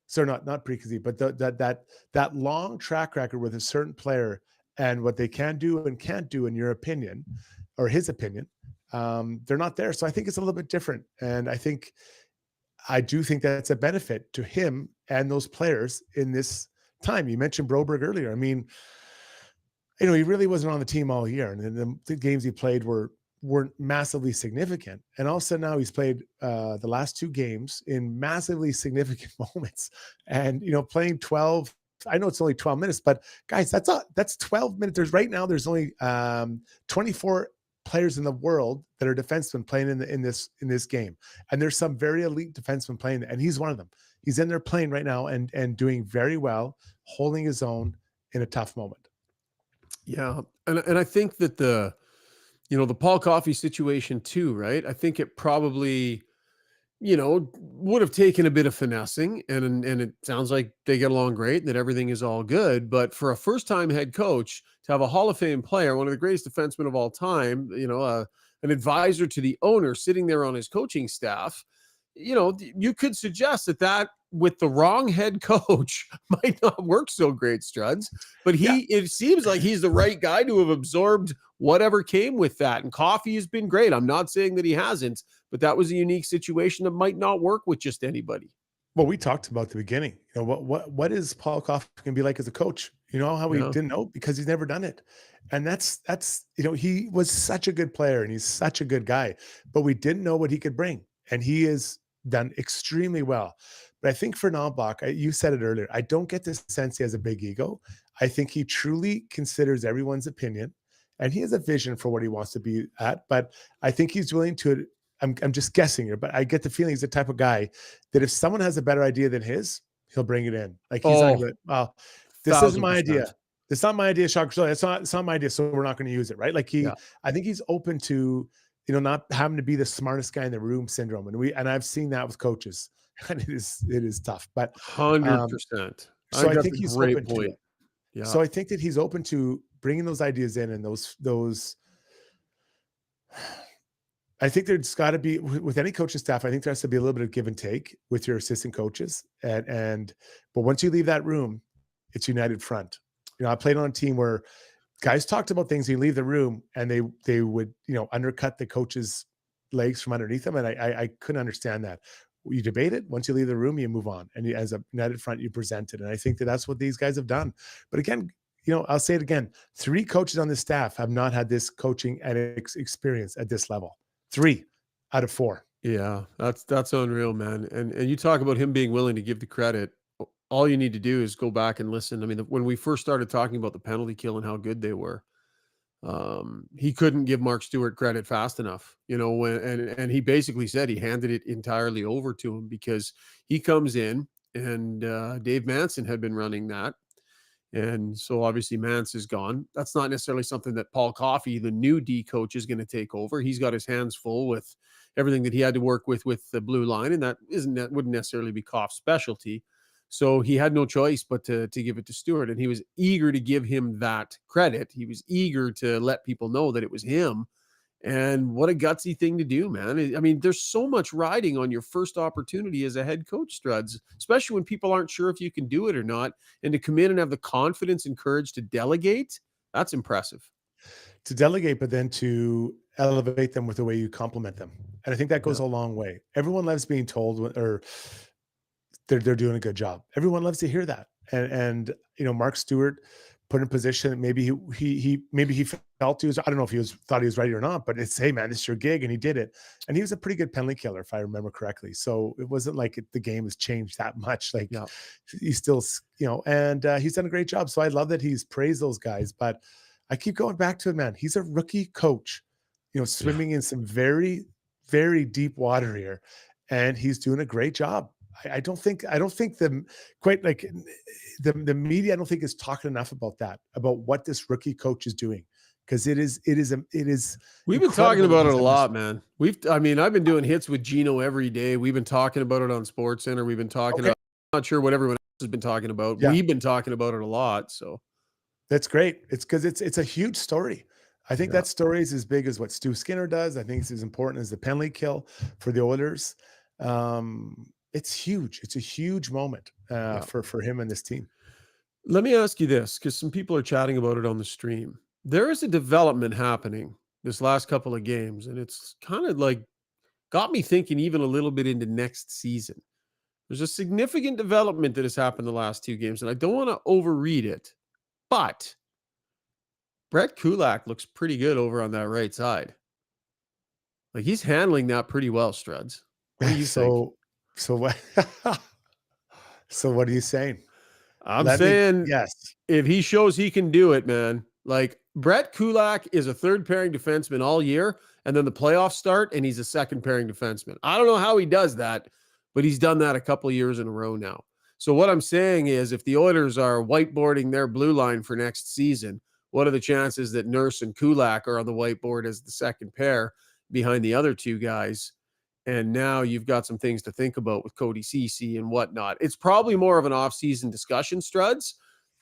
so not preconceived, but that long track record with a certain player and what they can do and can't do, in your opinion, or his opinion, they're not there. So I think it's a little bit different. And I do think that's a benefit to him and those players in this time. You mentioned Broberg earlier. I mean, he really wasn't on the team all year, and the games he played weren't massively significant. And all of a sudden now he's played the last 2 games in massively significant moments, and playing 12. I know it's only 12 minutes, but guys, that's 12 minutes. There's only 24 players in the world that are defensemen playing in this game, and there's some very elite defensemen playing, and he's one of them. He's in there playing right now and doing very well, holding his own in a tough moment. Yeah. And I think that the Paul Coffey situation too, right? I think it probably, would have taken a bit of finessing, and it sounds like they get along great and that everything is all good. But for a first-time head coach to have a Hall of Fame player, one of the greatest defensemen of all time, an advisor to the owner sitting there on his coaching staff, you could suggest that with the wrong head coach might not work so great, Struds. But it seems like he's the right guy to have absorbed whatever came with that. And Coffey has been great. I'm not saying that he hasn't, but that was a unique situation that might not work with just anybody. Well, we talked about at the beginning, what is Paul Coffey going to be like as a coach? You know how we didn't know, because he's never done it. And that's, he was such a good player and he's such a good guy, but we didn't know what he could bring. And he has done extremely well. But I think for Knoblauch, you said it earlier, I don't get the sense he has a big ego. I think he truly considers everyone's opinion, and he has a vision for what he wants to be at. But I think he's willing to, I'm just guessing here, but I get the feeling he's the type of guy that if someone has a better idea than his, he'll bring it in. Like he's not going to, well, this isn't my idea. It's not my idea, Shocker. It's not my idea, so we're not going to use it, right? Like I think he's open to, not having to be the smartest guy in the room syndrome. And I've seen that with coaches, and it is tough. But 100%. So I think he's open to it. Yeah. So I think that he's open to bringing those ideas in, and those. I think there's got to be, with any coaching staff, I think there has to be a little bit of give and take with your assistant coaches. But once you leave that room, it's united front. I played on a team where guys talked about things. You leave the room and they would, undercut the coach's legs from underneath them. And I couldn't understand that. You debate it. Once you leave the room, you move on. And as a united front, you present it. And I think that that's what these guys have done. But again, I'll say it again. 3 coaches on this staff have not had this coaching and experience at this level. 3 out of 4. Yeah, that's unreal, man. And you talk about him being willing to give the credit. All you need to do is go back and listen. I mean, when we first started talking about the penalty kill and how good they were, he couldn't give Mark Stewart credit fast enough, and he basically said he handed it entirely over to him, because he comes in and Dave Manson had been running that. And so obviously Mance is gone. That's not necessarily something that Paul Coffey, the new D coach, is going to take over. He's got his hands full with everything that he had to work with the blue line. And that wouldn't necessarily be Coff's specialty. So he had no choice but to give it to Stewart. And he was eager to give him that credit. He was eager to let people know that it was him. And what a gutsy thing to do, man. I mean, there's so much riding on your first opportunity as a head coach, Struds, especially when people aren't sure if you can do it or not. And to come in and have the confidence and courage to delegate, that's impressive. To delegate, but then to elevate them with the way you compliment them. And I think that goes a long way. Everyone loves being told or they're doing a good job. Everyone loves to hear that. And Mark Stewart put in position, maybe he felt he was, I don't know if he thought he was ready or not, but it's, hey man, this is your gig, and he did it. And he was a pretty good penalty killer, if I remember correctly. So it wasn't like the game has changed that much. Like he's still, and he's done a great job. So I love that he's praised those guys, but I keep going back to it, man. He's a rookie coach, swimming in some very, very deep water here, and he's doing a great job. I don't think the media, I don't think is talking enough about that, about what this rookie coach is doing, because it is. We've been talking incredible about that it a he's lot, man. I've been doing hits with Gino every day. We've been talking about it on Sports Center. We've been talking about, I'm not sure what everyone else has been talking about. Yeah. We've been talking about it a lot. So That's great. It's because it's a huge story. I think that story is as big as what Stu Skinner does. I think it's as important as the penalty kill for the Oilers. It's huge. It's a huge moment for him and this team. let me ask you this, because some people are chatting about it on the stream. There is a development happening this last couple of games, and it's kind of like got me thinking even a little bit into next season. There's a significant development that has happened the last 2 games, and I don't want to overread it, but Brett Kulak looks pretty good over on that right side. Like, he's handling that pretty well, Struds. What do you think? So what? So what are you saying? I'm saying, yes. if he shows he can do it, man. Like, Brett Kulak is a third pairing defenseman all year, and then the playoffs start, and he's a second pairing defenseman. I don't know how he does that, but he's done that a couple of years in a row now. So what I'm saying is, if the Oilers are whiteboarding their blue line for next season, what are the chances that Nurse and Kulak are on the whiteboard as the second pair behind the other 2 guys? And now you've got some things to think about with Cody Ceci and whatnot. It's probably more of an off-season discussion, Struds.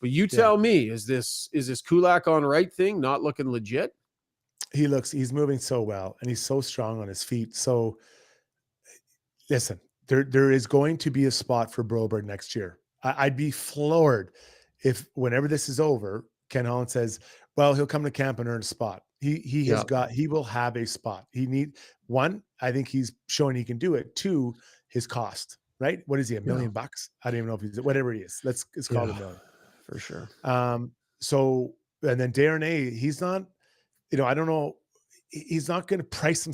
But you tell me, is this Kulak on right thing not looking legit? He's moving so well, and he's so strong on his feet. So listen, there is going to be a spot for Broberg next year. I'd be floored if whenever this is over, Ken Holland says, well, he'll come to camp and earn a spot. He will have a spot. One, I think he's showing he can do it. 2, his cost, right? What is he, $1 million? I don't even know if he's whatever he is. Let's call it $1 million. For sure. So, and then Darnay, he's not, I don't know. He's not going to price him.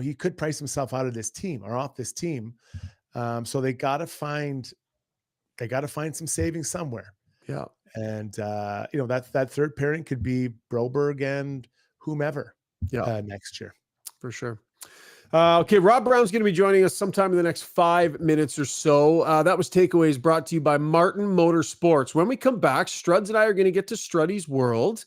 He could price himself out of this team or off this team. So they got to find some savings somewhere. Yeah. And, that third pairing could be Broberg and whomever next year. For sure. Okay, Rob Brown's going to be joining us sometime in the next 5 minutes or so. That was Takeaways brought to you by Martin Motorsports. When we come back, Struds and I are going to get to Struddy's World,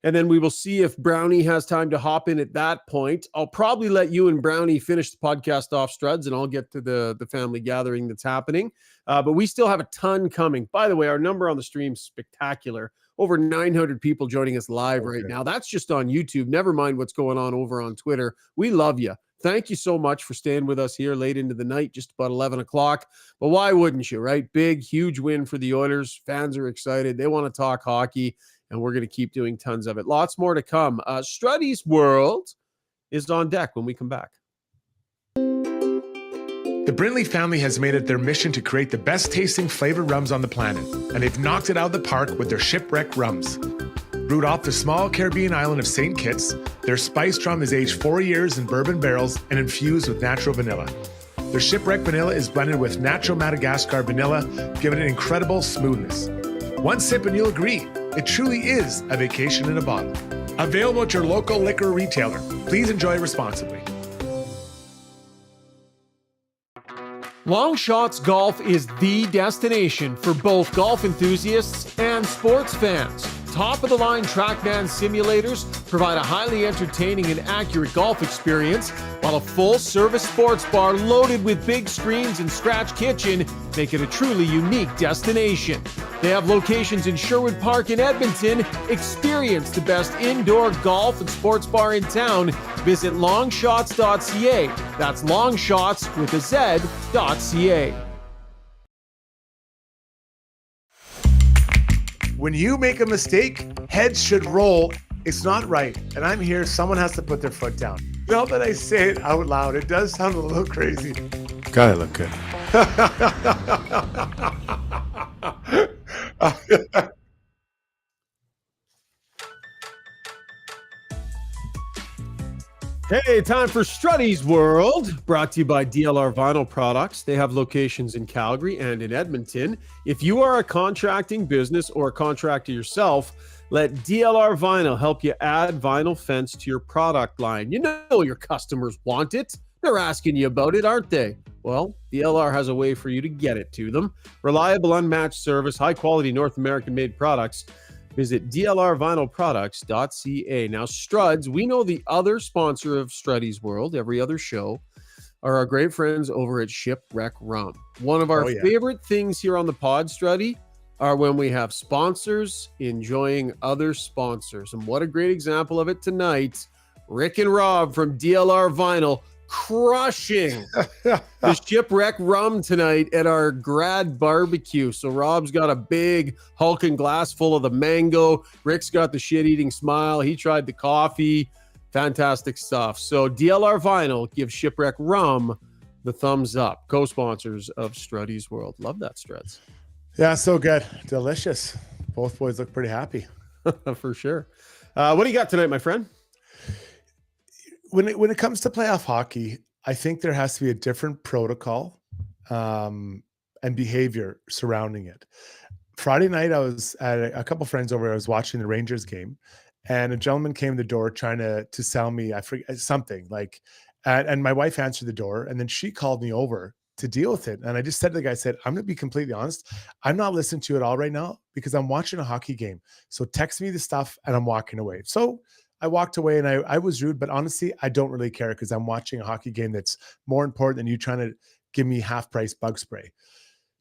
and then we will see if Brownie has time to hop in at that point. I'll probably let you and Brownie finish the podcast off, Struds, and I'll get to the family gathering that's happening. But we still have a ton coming. By the way, our number on the stream is spectacular. Over 900 people joining us live right now. That's just on YouTube. Never mind what's going on over on Twitter. We love you. Thank you so much for staying with us here late into the night, just about 11 o'clock. But why wouldn't you, right? Big, huge win for the Oilers. Fans are excited. They want to talk hockey, and we're going to keep doing tons of it. Lots more to come. Struddy's World is on deck when we come back. The Brindley family has made it their mission to create the best tasting flavored rums on the planet, and they've knocked it out of the park with their Shipwreck rums. Brewed off the small Caribbean island of St. Kitts, their spiced rum is aged 4 years in bourbon barrels and infused with natural vanilla. Their Shipwreck vanilla is blended with natural Madagascar vanilla, giving it incredible smoothness. One sip and you'll agree, it truly is a vacation in a bottle. Available at your local liquor retailer. Please enjoy responsibly. Long Shots Golf is the destination for both golf enthusiasts and sports fans. Top-of-the-line TrackMan simulators provide a highly entertaining and accurate golf experience, while a full-service sports bar loaded with big screens and scratch kitchen make it a truly unique destination. They have locations in Sherwood Park in Edmonton. Experience the best indoor golf and sports bar in town. Visit longshots.ca. That's longshots with a Z.ca. When you make a mistake, heads should roll. It's not right. And I'm here. Someone has to put their foot down. Now that I say it out loud, it does sound a little crazy. Gotta look good. Hey, time for Struddy's World, brought to you by DLR Vinyl Products. They have locations in Calgary and in Edmonton. If you are a contracting business or a contractor yourself, let DLR Vinyl help you add vinyl fence to your product line. You know your customers want it. They're asking you about it, aren't they? Well, DLR has a way for you to get it to them. Reliable, unmatched service, high-quality North American-made products. Visit dlrvinylproducts.ca. Now, Struds, we know the other sponsor of Struddy's World, every other show, are our great friends over at Shipwreck Rum. One of our favorite things here on the pod, Struddy, are when we have sponsors enjoying other sponsors. And what a great example of it tonight. Rick and Rob from DLR Vinyl crushing the Shipwreck Rum tonight at our grad barbecue. So Rob's got a big hulking glass full of the mango. Rick's got the shit-eating smile. He tried the coffee. Fantastic stuff. So DLR Vinyl gives Shipwreck Rum the thumbs up. Co-sponsors of Struddy's World. Love that, Struds. Yeah, so good. Delicious. Both boys look pretty happy. For sure. What do you got tonight, my friend? When it comes to playoff hockey, I think there has to be a different protocol and behavior surrounding it. Friday night, I was at a couple friends over. I was watching the Rangers game, and a gentleman came to the door trying to sell me, I forget, something like, and my wife answered the door, and then she called me over to deal with it. And I just said to the guy, I said, I'm going to be completely honest. I'm not listening to it all right now because I'm watching a hockey game. So text me the stuff and I'm walking away. So I walked away and I was rude, but honestly, I don't really care because I'm watching a hockey game that's more important than you trying to give me half price bug spray.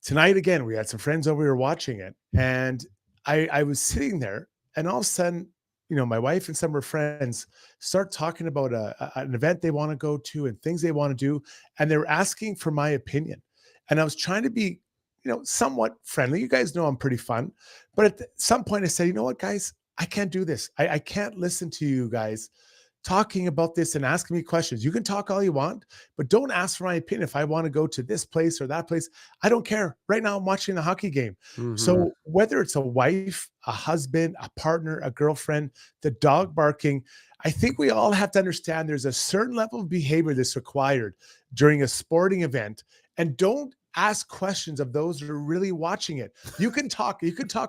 Tonight, again, we had some friends over, we were watching it, and I was sitting there, and all of a sudden, you know, my wife and some of her friends start talking about an event they want to go to and things they want to do. And they were asking for my opinion. And I was trying to be, you know, somewhat friendly. You guys know I'm pretty fun. But at some point I said, you know what, guys, I can't do this. I can't listen to you guys talking about this and asking me questions. You can talk all you want, but don't ask for my opinion. If I want to go to this place or that place, I don't care. Right now I'm watching a hockey game. Mm-hmm. So whether it's a wife, a husband, a partner, a girlfriend, the dog barking, I think we all have to understand there's a certain level of behavior that's required during a sporting event, and don't ask questions of those that are really watching it. You can talk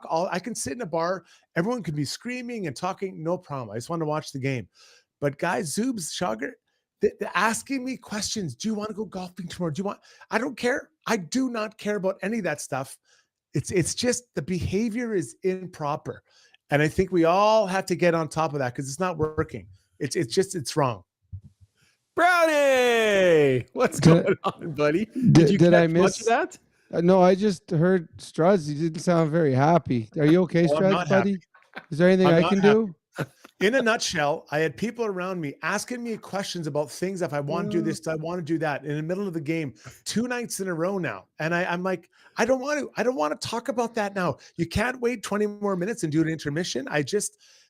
all, I can sit in a bar, everyone can be screaming and talking, no problem. I just want to watch the game. But guys, Zoobs, Shogger, they're asking me questions. Do you want to go golfing tomorrow? I don't care. I do not care about any of that stuff. It's just the behavior is improper. And I think we all have to get on top of that because it's not working. It's wrong. Brownie, what's going on, buddy? Did I miss much of that? No, I just heard Struds. You didn't sound very happy. Are you okay, Struds, buddy? Is there anything I can do? In a nutshell, I had people around me asking me questions about things. If I want to do this, I want to do that in the middle of the game, 2 nights in a row now. And I'm like, I don't want to talk about that now. You can't wait 20 more minutes and do an intermission.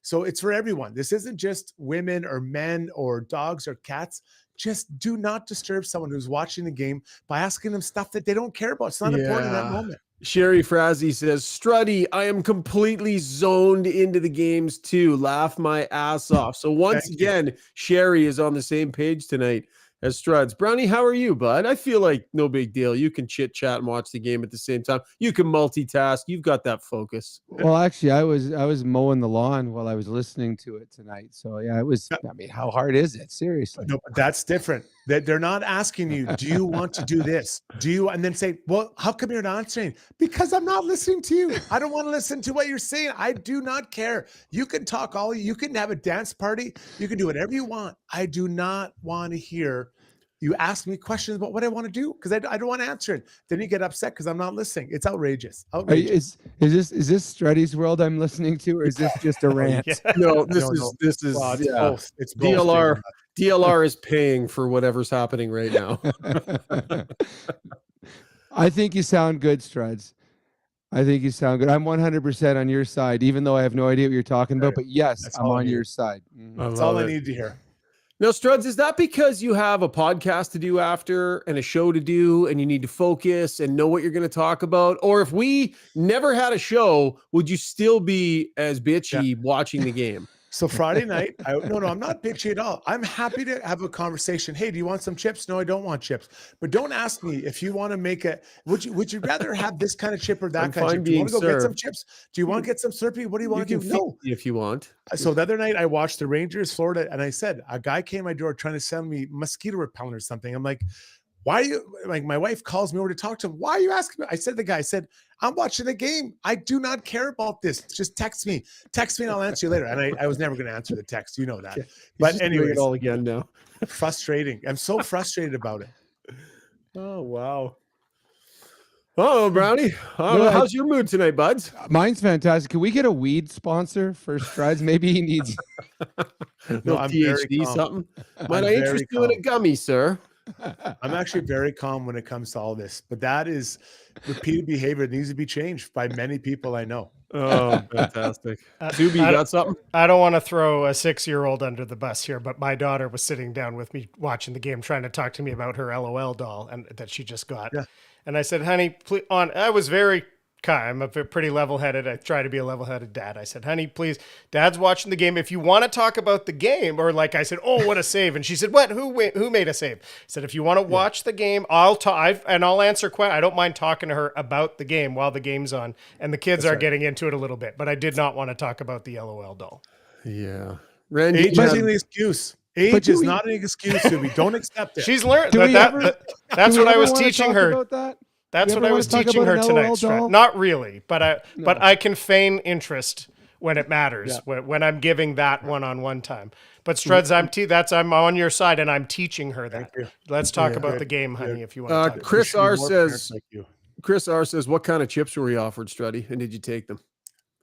So it's for everyone. This isn't just women or men or dogs or cats. Just do not disturb someone who's watching the game by asking them stuff that they don't care about. It's not important in that moment. Sherry Frazzy says, Struddy, I am completely zoned into the games too. Laugh my ass off. So once again, Sherry is on the same page tonight as Struds. Brownie, how are you, bud? I feel like no big deal. You can chit chat and watch the game at the same time. You can multitask. You've got that focus. Well, actually, I was mowing the lawn while I was listening to it tonight. So yeah, it was. I mean, how hard is it? Seriously. No, that's different. They're not asking you, do you want to do this? And then say, well, how come you're not answering? Because I'm not listening to you. I don't want to listen to what you're saying. I do not care. You can talk you can have a dance party. You can do whatever you want. I do not want to hear you ask me questions about what I want to do because I don't want to answer it. Then you get upset because I'm not listening. It's outrageous. Is this Struddy's World I'm listening to, or is this just a rant? No, this is both. It's both. DLR is paying for whatever's happening right now. I think you sound good, Struds. I think you sound good. I'm 100% on your side, even though I have no idea what you're talking about. But yes, I'm on your side. That's all I need to hear. Now, Struds, is that because you have a podcast to do after and a show to do and you need to focus and know what you're going to talk about? Or if we never had a show, would you still be as bitchy watching the game? So Friday night, no, I'm not bitchy at all. I'm happy to have a conversation. Hey, do you want some chips? No, I don't want chips. But don't ask me if you want to make would you rather have this kind of chip or that kind of chip? Do you want to go get some chips? Do you want to get some Slurpee? What do you want to do? No. If you want. So the other night I watched the Rangers, Florida, and I said, a guy came to my door trying to sell me mosquito repellent or something. I'm like, why are you, like, my wife calls me over to talk to him. Why are you asking me? I said, the guy said, I'm watching the game. I do not care about this. Just text me and I'll answer you later. And I was never going to answer the text. You know that. But anyways, it all again now. Frustrating. I'm so frustrated about it. Oh, wow. Oh, Brownie. How's your mood tonight, buds? Mine's fantastic. Can we get a weed sponsor for Strides? Maybe he needs No, I'm THC something. Might I interest you in a gummy, sir? I'm actually very calm when it comes to all this, but that is repeated behavior that needs to be changed by many people I know. Oh, fantastic. Zuby, you got something? I don't want to throw a 6-year-old under the bus here, but my daughter was sitting down with me watching the game, trying to talk to me about her LOL doll and that she just got. Yeah. And I said, honey, please, I was very kind. I'm a pretty level-headed. I try to be a level-headed dad. I said, honey, please, Dad's watching the game. If you want to talk about the game, or like I said, oh, what a save. And she said, what? Who made a save? I said, if you want to watch the game, I'll talk, and I'll answer questions. I don't mind talking to her about the game while the game's on. And the kids are getting into it a little bit, but I did not want to talk about the LOL doll. Yeah. Randy, age isn't the excuse. Age is not an excuse, Zuby. Don't accept it. She's learned that's what I was teaching her. That's what I was teaching her tonight. Not really, but I can feign interest when it matters. Yeah. When I'm giving that one-on-one time. But Struds, I'm on your side, and I'm teaching her that. Let's talk about the game, honey. If you want. Chris R says. Chris R says, "What kind of chips were you offered, Struddy, and did you take them?"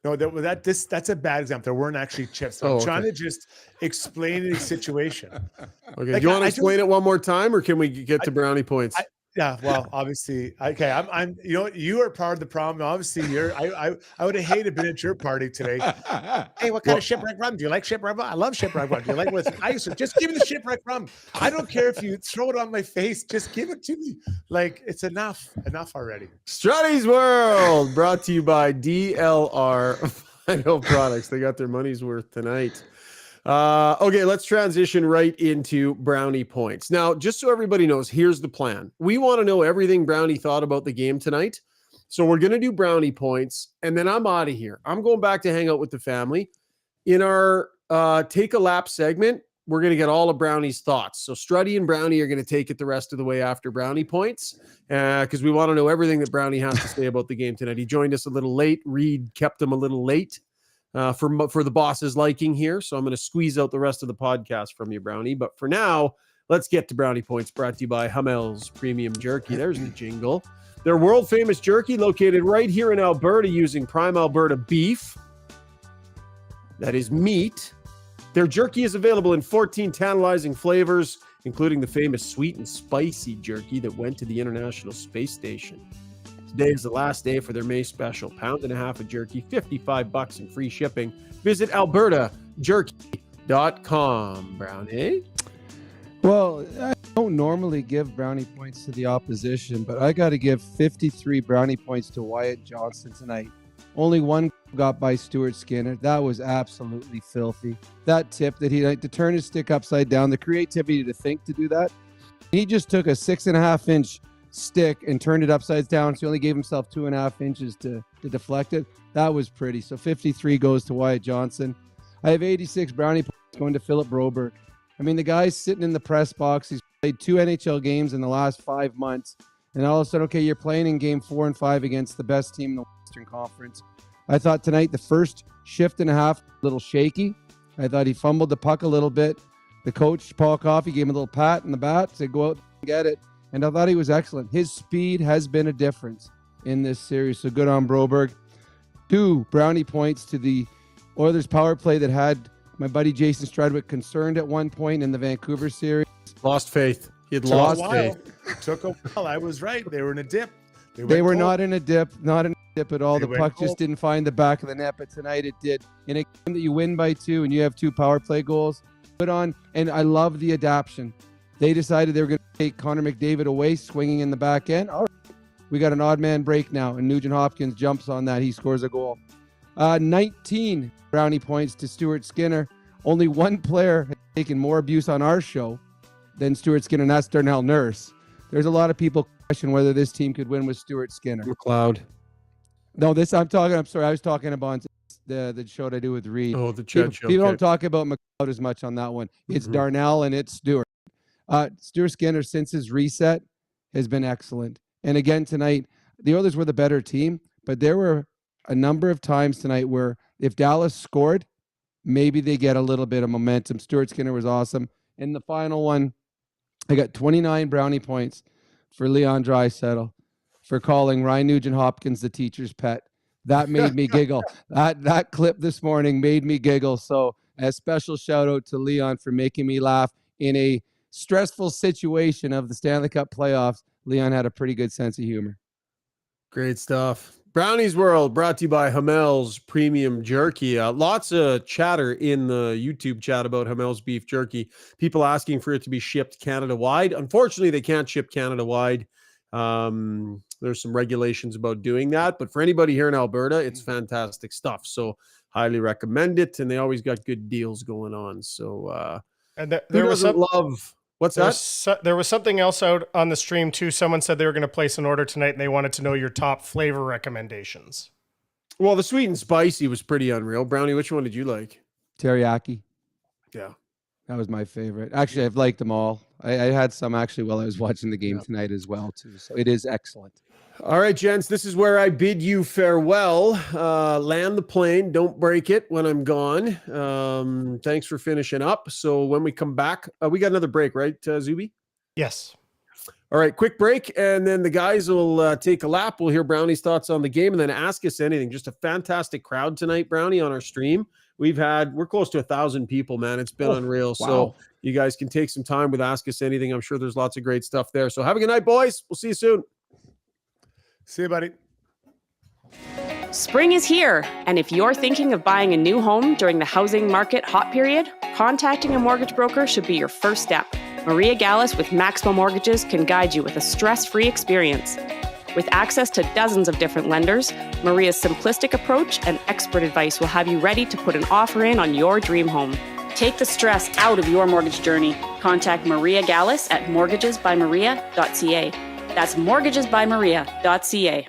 No, that's a bad example. There weren't actually chips. So I'm trying to just explain the situation. Okay, do you want to explain it one more time, or can we get to brownie points? Yeah, well, obviously, okay. I'm. You know, you are part of the problem. Obviously, I would have hated being at your party today. Hey, what kind of shipwreck rum? Do you like shipwreck rum? I love shipwreck rum. Do you like with ice? Just give me the shipwreck rum. I don't care if you throw it on my face. Just give it to me. Like, it's enough already. Struddy's World, brought to you by DLR Final Products. They got their money's worth tonight. Okay, let's transition right into brownie points. Now, just so everybody knows, here's the plan. We want to know everything Brownie thought about the game tonight. So we're going to do brownie points, and then I'm out of here. I'm going back to hang out with the family. In our Take a Lap segment, we're going to get all of Brownie's thoughts. So Struddy and Brownie are going to take it the rest of the way after brownie points because we want to know everything that Brownie has to say about the game tonight. He joined us a little late. Reed kept him a little late. For the boss's liking here. So I'm going to squeeze out the rest of the podcast from you, Brownie. But for now, let's get to brownie points, brought to you by Hammel's Premium Jerky. There's the jingle. Their world-famous jerky located right here in Alberta using prime Alberta beef. That is meat. Their jerky is available in 14 tantalizing flavors, including the famous sweet and spicy jerky that went to the International Space Station. Today is the last day for their May special. £1.5 of jerky, $55 in free shipping. Visit albertajerky.com. Brownie? Well, I don't normally give brownie points to the opposition, but I got to give 53 brownie points to Wyatt Johnston tonight. Only one got by Stuart Skinner. That was absolutely filthy. That tip that he to turn his stick upside down, the creativity to think to do that. He just took a 6.5-inch stick and turned it upside down, so he only gave himself 2.5 inches to deflect it. That was pretty. So 53 goes to Wyatt Johnston. I have 86 brownie points going to Philip Broberg. I mean, the guy's sitting in the press box. He's played 2 NHL games in the last 5 months, and all of a sudden, okay, you're playing in game 4 and 5 against the best team in the Western Conference. I thought tonight the first shift and a half, a little shaky. I thought he fumbled the puck a little bit. The coach, Paul Coffey, gave him a little pat in the bat, said, go out and get it. And I thought he was excellent. His speed has been a difference in this series. So good on Broberg. 2 brownie points to the Oilers power play that had my buddy Jason Strudwick concerned at one point in the Vancouver series. Lost faith. He had lost faith. It took a while. I was right. They were in a dip. They were not in a dip at all. The puck just didn't find the back of the net, but tonight it did. In a game that you win by 2 and you have 2 power play goals, good on. And I love the adaptation. They decided they were going to take Connor McDavid away, swinging in the back end. All right, we got an odd man break now, and Nugent Hopkins jumps on that. He scores a goal. 19 brownie points to Stuart Skinner. Only one player has taken more abuse on our show than Stuart Skinner, and that's Darnell Nurse. There's a lot of people question whether this team could win with Stuart Skinner. McLeod. No, I'm sorry. I was talking about the show that I do with Reed. Oh, the Chet show. People don't talk about McLeod as much on that one. It's Darnell and it's Stuart. Stuart Skinner, since his reset, has been excellent. And again, tonight, the Oilers were the better team, but there were a number of times tonight where if Dallas scored, maybe they get a little bit of momentum. Stuart Skinner was awesome. In the final one, I got 29 brownie points for Leon Draisaitl for calling Ryan Nugent-Hopkins the teacher's pet. That made me giggle. That clip this morning made me giggle. So a special shout out to Leon for making me laugh in a stressful situation of the Stanley Cup playoffs. Leon had a pretty good sense of humor. Great stuff. Brownie's World brought to you by Hamel's Premium Jerky. Lots of chatter in the YouTube chat about Hamel's Beef Jerky. People asking for it to be shipped Canada-wide. Unfortunately, they can't ship Canada-wide. There's some regulations about doing that. But for anybody here in Alberta, it's fantastic stuff. So highly recommend it. And they always got good deals going on. So and there was love. What's that? There was something else out on the stream too. Someone said they were going to place an order tonight and they wanted to know your top flavor recommendations. Well, the sweet and spicy was pretty unreal. Brownie, which one did you like? Teriyaki. Yeah. That was my favorite. Actually, I've liked them all. I had some actually while I was watching the game tonight as well too. So it is excellent. All right, gents, this is where I bid you farewell. Land the plane. Don't break it when I'm gone. Thanks for finishing up. So when we come back, we got another break, right, Zuby? Yes. All right, quick break, and then the guys will take a lap. We'll hear Brownie's thoughts on the game, and then ask us anything. Just a fantastic crowd tonight, Brownie, on our stream. We're close to 1,000 people, man. It's been unreal. Wow. So you guys can take some time with Ask Us Anything. I'm sure there's lots of great stuff there. So have a good night, boys. We'll see you soon. See you, buddy. Spring is here, and if you're thinking of buying a new home during the housing market hot period, contacting a mortgage broker should be your first step. Maria Gallus with Maximo Mortgages can guide you with a stress-free experience. With access to dozens of different lenders, Maria's simplistic approach and expert advice will have you ready to put an offer in on your dream home. Take the stress out of your mortgage journey. Contact Maria Gallus at mortgagesbymaria.ca. That's mortgagesbymaria.ca.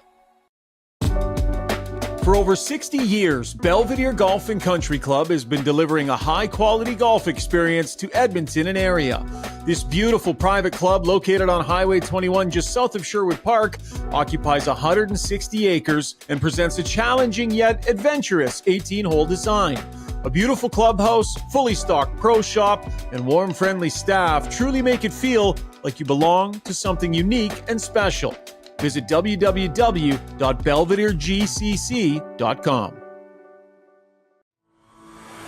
For over 60 years, Belvedere Golf and Country Club has been delivering a high-quality golf experience to Edmonton and area. This beautiful private club, located on Highway 21 just south of Sherwood Park, occupies 160 acres and presents a challenging yet adventurous 18-hole design. A beautiful clubhouse, fully stocked pro shop, and warm, friendly staff truly make it feel like you belong to something unique and special. Visit www.belvederegcc.com.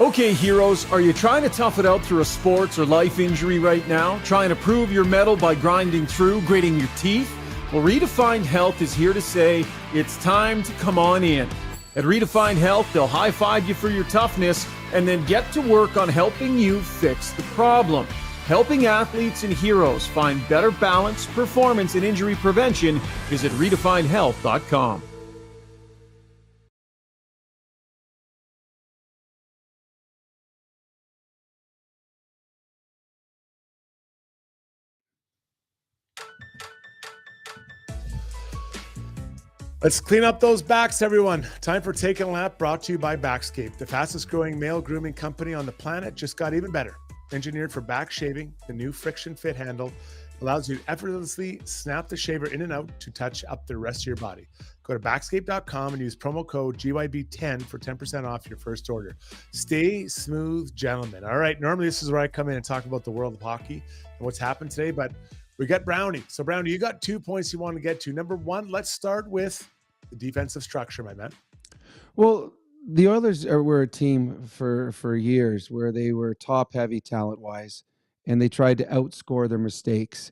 Okay, heroes, are you trying to tough it out through a sports or life injury right now? Trying to prove your mettle by grinding through, gritting your teeth? Well, Redefined Health is here to say it's time to come on in. At Redefined Health, they'll high-five you for your toughness and then get to work on helping you fix the problem. Helping athletes and heroes find better balance, performance, and injury prevention. Visit redefinedhealth.com. Let's clean up those backs, everyone. Time for Taking a Lap, brought to you by Backscape. The fastest growing male grooming company on the planet just got even better. Engineered for back shaving, the new friction fit handle allows you to effortlessly snap the shaver in and out to touch up the rest of your body. Go to backscape.com and use promo code GYB10 for 10% off your first order. Stay smooth, gentlemen. All right, normally this is where I come in and talk about the world of hockey and what's happened today, but we got Brownie. So Brownie, you got 2 points you want to get to. Number one, let's start with the defensive structure, my man. Well, the Oilers were a team for years where they were top heavy talent wise, and they tried to outscore their mistakes.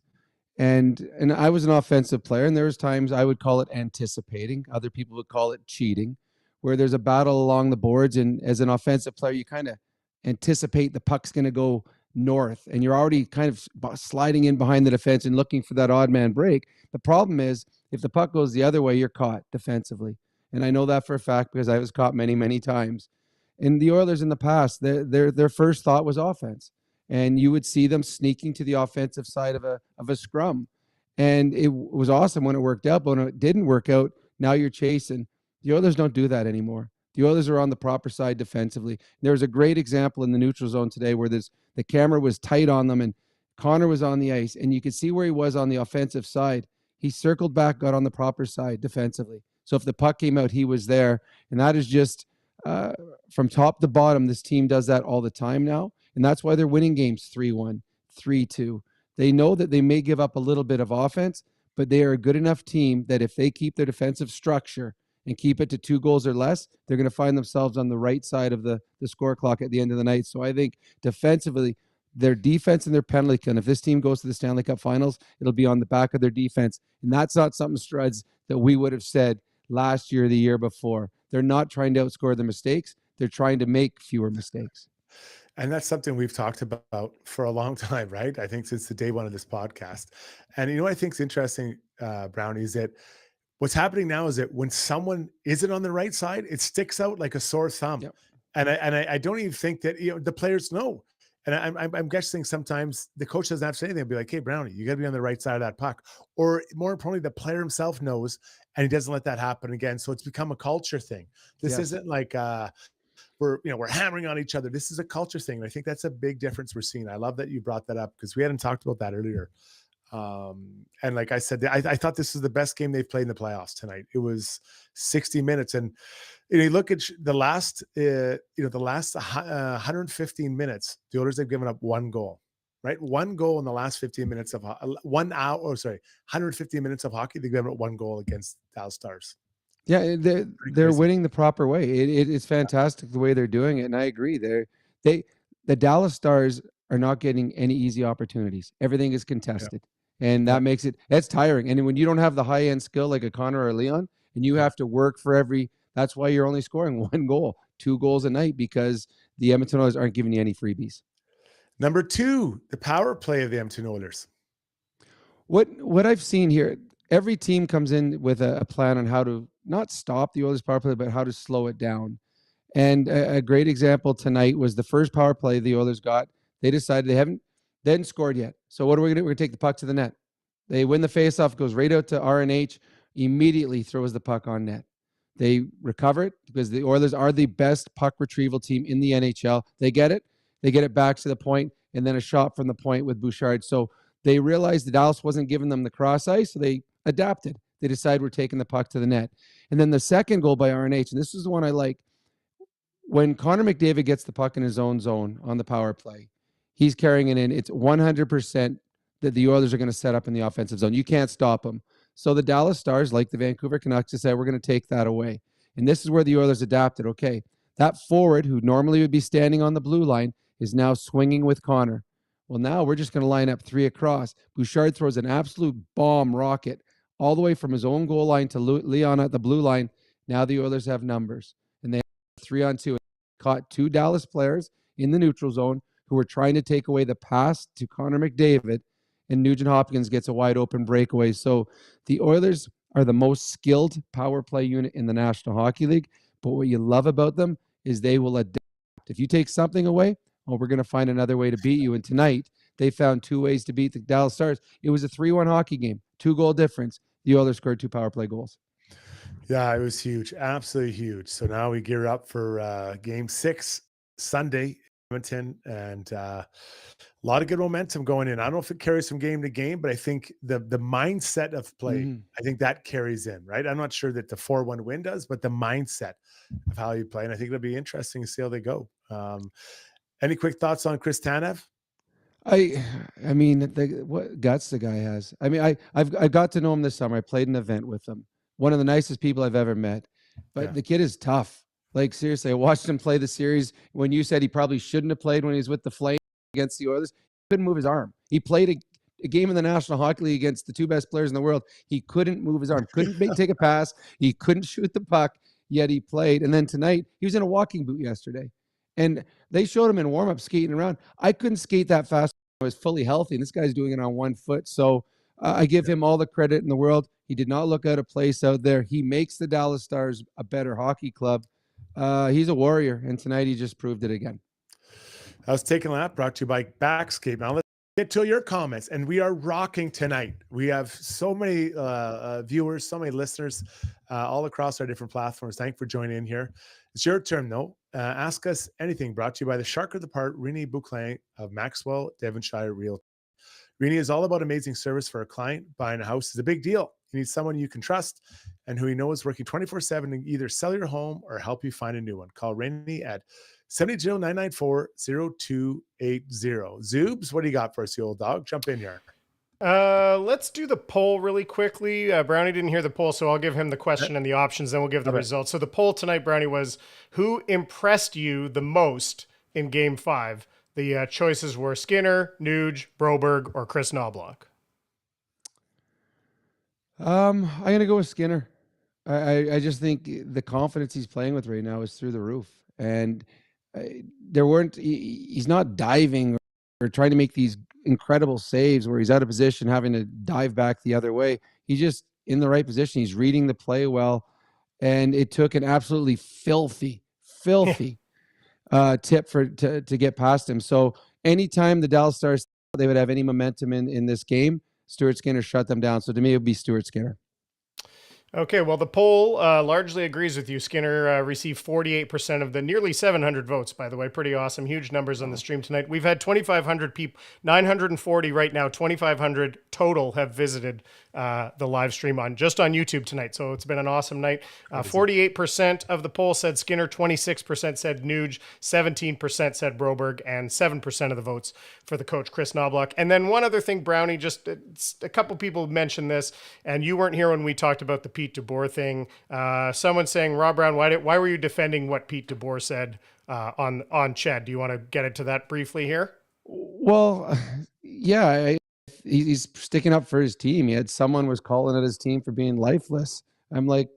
And I was an offensive player, and there was times I would call it anticipating. Other people would call it cheating, where there's a battle along the boards, and as an offensive player, you kind of anticipate the puck's going to go north, and you're already kind of sliding in behind the defense and looking for that odd man break. The problem is, if the puck goes the other way, you're caught defensively. And I know that for a fact because I was caught many, many times. And the Oilers in the past, their first thought was offense. And you would see them sneaking to the offensive side of a scrum. And it was awesome when it worked out, but when it didn't work out, now you're chasing. The Oilers don't do that anymore. The Oilers are on the proper side defensively. There was a great example in the neutral zone today where the camera was tight on them and Connor was on the ice, and you could see where he was on the offensive side. He circled back, got on the proper side defensively. So if the puck came out, he was there. And that is just from top to bottom, this team does that all the time now. And that's why they're winning games 3-1, 3-2. They know that they may give up a little bit of offense, but they are a good enough team that if they keep their defensive structure and keep it to 2 goals or less, they're going to find themselves on the right side of the score clock at the end of the night. So I think defensively, their defense and their penalty kill, and if this team goes to the Stanley Cup Finals, it'll be on the back of their defense. And that's not something, Struds, that we would have said last year or the year before. They're not trying to outscore their mistakes. They're trying to make fewer mistakes. And that's something we've talked about for a long time, right? I think since the day one of this podcast. And you know what I think is interesting, Brownie, is that what's happening now is that when someone isn't on the right side, it sticks out like a sore thumb. Yep. And I don't even think that the players know. And I'm guessing sometimes the coach doesn't have to say anything. He'll be like, hey, Brownie, you got to be on the right side of that puck. Or more importantly, the player himself knows, and he doesn't let that happen again. So it's become a culture thing. This isn't like we're hammering on each other. This is a culture thing. And I think that's a big difference we're seeing. I love that you brought that up because we hadn't talked about that earlier. And like I said, I thought this was the best game they've played in the playoffs tonight. It was 60 minutes. And you look at the last 115 minutes, the Oilers have given up 1 goal, right? 1 goal in the last 15 minutes of 115 minutes of hockey. They've given up 1 goal against Dallas Stars. Yeah, they're winning the proper way. It's fantastic the way they're doing it, and I agree. The Dallas Stars are not getting any easy opportunities. Everything is contested, and that makes that's tiring. And when you don't have the high end skill like a Connor or Leon, and you have to work for every. That's why you're only scoring 1 goal, 2 goals a night, because the Edmonton Oilers aren't giving you any freebies. Number 2, the power play of the Edmonton Oilers. What I've seen here, every team comes in with a plan on how to not stop the Oilers power play, but how to slow it down. And a great example tonight was the first power play the Oilers got. They decided they hadn't scored yet. So what are we going to do? We're going to take the puck to the net. They win the faceoff, goes right out to RNH, immediately throws the puck on net. They recover it because the Oilers are the best puck retrieval team in the NHL. They get it back to the point, and then a shot from the point with Bouchard. So they realized the Dallas wasn't giving them the cross ice, so they adapted. They decided we're taking the puck to the net. And then the second goal by RNH, and this is the one I like, when Connor McDavid gets the puck in his own zone on the power play, he's carrying it in. It's 100% that the Oilers are going to set up in the offensive zone. You can't stop them. So the Dallas Stars, like the Vancouver Canucks, decided we're going to take that away. And this is where the Oilers adapted. Okay, that forward who normally would be standing on the blue line is now swinging with Connor. Well, now we're just going to line up 3 across. Bouchard throws an absolute bomb rocket all the way from his own goal line to Leon at the blue line. Now the Oilers have numbers, and they have 3-on-2. Caught 2 Dallas players in the neutral zone who were trying to take away the pass to Connor McDavid, and Nugent Hopkins gets a wide open breakaway. So the Oilers are the most skilled power play unit in the National Hockey League. But what you love about them is they will adapt. If you take something away, we're going to find another way to beat you. And tonight, they found 2 ways to beat the Dallas Stars. It was a 3-1 hockey game, 2-goal difference. The Oilers scored 2 power play goals. Yeah, it was huge. Absolutely huge. So now we gear up for game 6 Sunday, Edmonton, and a lot of good momentum going in. I don't know if it carries from game to game, but I think the mindset of play, I think that carries in, right? I'm not sure that the 4-1 win does, but the mindset of how you play. And I think it'll be interesting to see how they go. Any quick thoughts on Chris Tanev? I mean, what guts the guy has. I mean, I got to know him this summer. I played an event with him. One of the nicest people I've ever met. But the kid is tough. Like, seriously, I watched him play the series when you said he probably shouldn't have played when he was with the Flames against the Oilers. He couldn't move his arm. He played a game in the National Hockey League against the 2 best players in the world. He couldn't move his arm. Couldn't take a pass. He couldn't shoot the puck, yet he played. And then tonight, he was in a walking boot yesterday. And they showed him in warm-up skating around. I couldn't skate that fast when I was fully healthy, and this guy's doing it on 1 foot. So I give him all the credit in the world. He did not look out of place out there. He makes the Dallas Stars a better hockey club. He's a warrior, and tonight he just proved it again. I was taking a lap, brought to you by Backscape. Now let's get to your comments, and we are rocking tonight. We have so many viewers, so many listeners all across our different platforms. Thank you for joining in here. It's your turn, though. Ask us anything, brought to you by the Shark of the Part, Renee Bouclin of Maxwell Devonshire Realty. Rini is all about amazing service for a client. Buying a house is a big deal. You need someone you can trust and who you know is working 24/7 to either sell your home or help you find a new one. Call Rini at 780-994-0280. Zoobs, what do you got for us, you old dog? Jump in here. Let's do the poll really quickly. Brownie didn't hear the poll, so I'll give him the question and the options, then we'll give the results. So the poll tonight, Brownie, was who impressed you the most in Game 5? The choices were Skinner, Nuge, Broberg, or Chris Knoblauch. I'm going to go with Skinner. I just think the confidence he's playing with right now is through the roof. And he's not diving or trying to make these incredible saves where he's out of position, having to dive back the other way. He's just in the right position. He's reading the play well. And it took an absolutely filthy tip to get past him. So anytime the Dallas Stars, they would have any momentum in this game, Stuart Skinner shut them down. So to me, it would be Stuart Skinner. Okay, well, the poll largely agrees with you. Skinner received 48% of the nearly 700 votes, by the way. Pretty awesome. Huge numbers on the stream tonight. We've had 2,500 people, 940 right now, 2,500 total have visited the live stream just on YouTube tonight. So it's been an awesome night. 48% of the poll said Skinner, 26% said Nuge, 17% said Broberg, and 7% of the votes for the coach, Chris Knoblauch. And then one other thing, Brownie, just a couple people mentioned this, and you weren't here when we talked about the Pete DeBoer thing. Someone saying, Rob Brown, why were you defending what Pete DeBoer said on Ched? Do you want to get into that briefly here? Well, yeah, he's sticking up for his team. Someone was calling at his team for being lifeless. I'm like,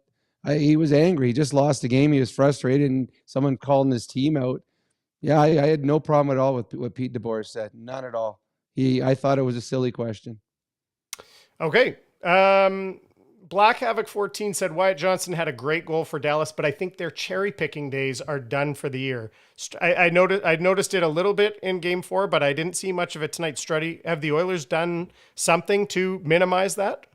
he was angry. He just lost a game. He was frustrated, and someone calling his team out. Yeah, I had no problem at all with what Pete DeBoer said. None at all. I thought it was a silly question. Okay. Black Havoc 14 said Wyatt Johnston had a great goal for Dallas, but I think their cherry picking days are done for the year. I noticed it a little bit in Game 4, but I didn't see much of it tonight. Struddy, have the Oilers done something to minimize that?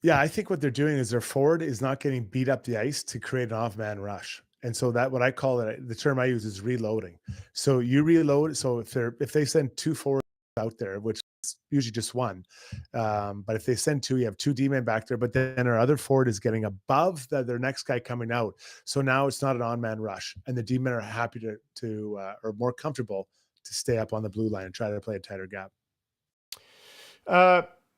Yeah, I think what they're doing is their forward is not getting beat up the ice to create an off-man rush. And so that what I call it, the term I use is reloading. So you reload. So if they send two forwards out there, which is usually just one, but if they send two, you have two D-men back there, but then our other forward is getting above their next guy coming out. So now it's not an on-man rush, and the D-men are happy to or more comfortable to stay up on the blue line and try to play a tighter gap.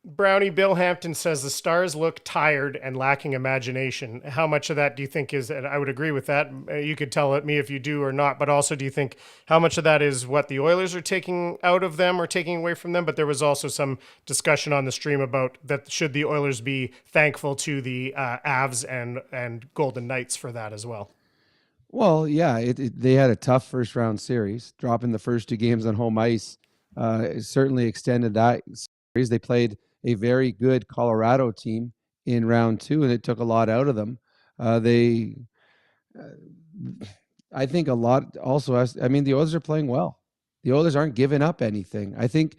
Brownie, Bill Hampton says the Stars look tired and lacking imagination. How much of that do you think is, and I would agree with that. You could tell me if you do or not, but also do you think how much of that is what the Oilers are taking out of them or taking away from them? But there was also some discussion on the stream about that should the Oilers be thankful to the Avs and Golden Knights for that as well? Well, yeah, they had a tough first round series. Dropping the first two games on home ice certainly extended that series. They played a very good Colorado team in round 2, and it took a lot out of them. I think a lot also the Oilers are playing well. The Oilers aren't giving up anything. I think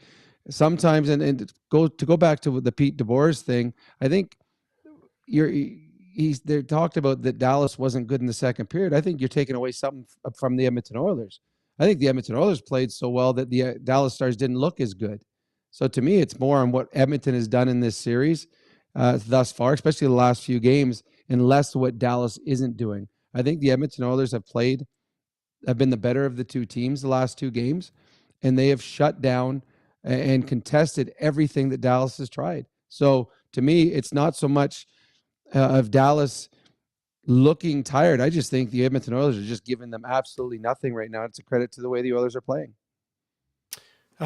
sometimes, and go back to the Pete DeBoer's thing, I think they talked about that Dallas wasn't good in the second period. I think you're taking away something from the Edmonton Oilers. I think the Edmonton Oilers played so well that the Dallas Stars didn't look as good. So to me, it's more on what Edmonton has done in this series thus far, especially the last few games, and less what Dallas isn't doing. I think the Edmonton Oilers have been the better of the two teams the last two games, and they have shut down and contested everything that Dallas has tried. So to me, it's not so much of Dallas looking tired. I just think the Edmonton Oilers are just giving them absolutely nothing right now. It's a credit to the way the Oilers are playing.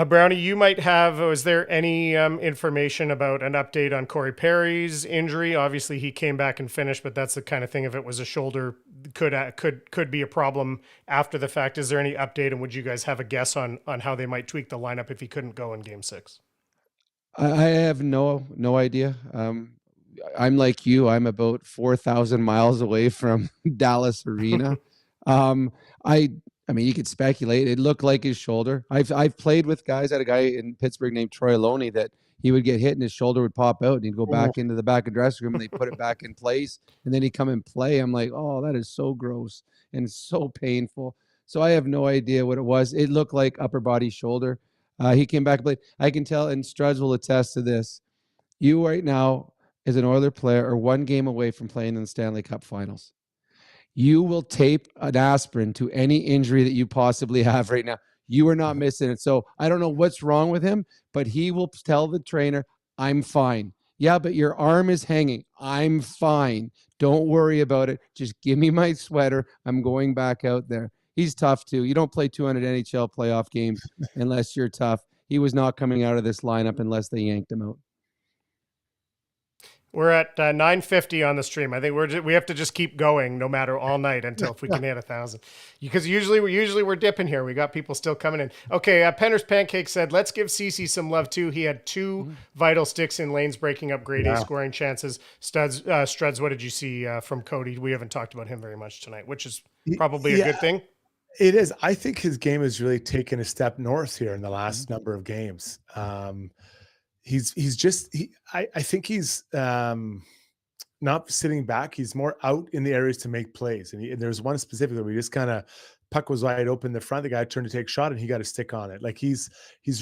Brownie, you might have, was there any information about an update on Corey Perry's injury? Obviously he came back and finished, but that's the kind of thing, if it was a shoulder, could be a problem after the fact. Is there any update, and would you guys have a guess on how they might tweak the lineup if he couldn't go in Game 6? I have no idea. I'm like you, I'm about 4,000 miles away from Dallas Arena. I mean, you could speculate. It looked like his shoulder. I've played with guys. I had a guy in Pittsburgh named Troy Loney that he would get hit and his shoulder would pop out and he'd go back into the back of the dressing room and they put it back in place and then he'd come and play. I'm like, oh, that is so gross and so painful. So I have no idea what it was. It looked like upper body shoulder. He came back and played. I can tell, and Struds will attest to this. You right now, as an Oiler player, are one game away from playing in the Stanley Cup Finals. You will tape an aspirin to any injury that you possibly have right now. You are not missing it. So I don't know what's wrong with him, but he will tell the trainer, I'm fine. Yeah, but your arm is hanging. I'm fine. Don't worry about it. Just give me my sweater. I'm going back out there. He's tough too. You don't play 200 NHL playoff games unless you're tough. He was not coming out of this lineup unless they yanked him out. We're at 950 on the stream. I think we have to just keep going no matter all night until if we can hit 1,000. Because usually we're dipping here. We got people still coming in. Okay, Penner's Pancake said, let's give Cece some love too. He had 2 vital sticks in lanes, breaking up grade A scoring chances. Struds, what did you see from Cody? We haven't talked about him very much tonight, which is probably a good thing. It is. I think his game has really taken a step north here in the last number of games. I think he's not sitting back. He's more out in the areas to make plays. And there's one specifically where he just kind of, puck was wide open in the front. The guy turned to take a shot and he got a stick on it. Like he's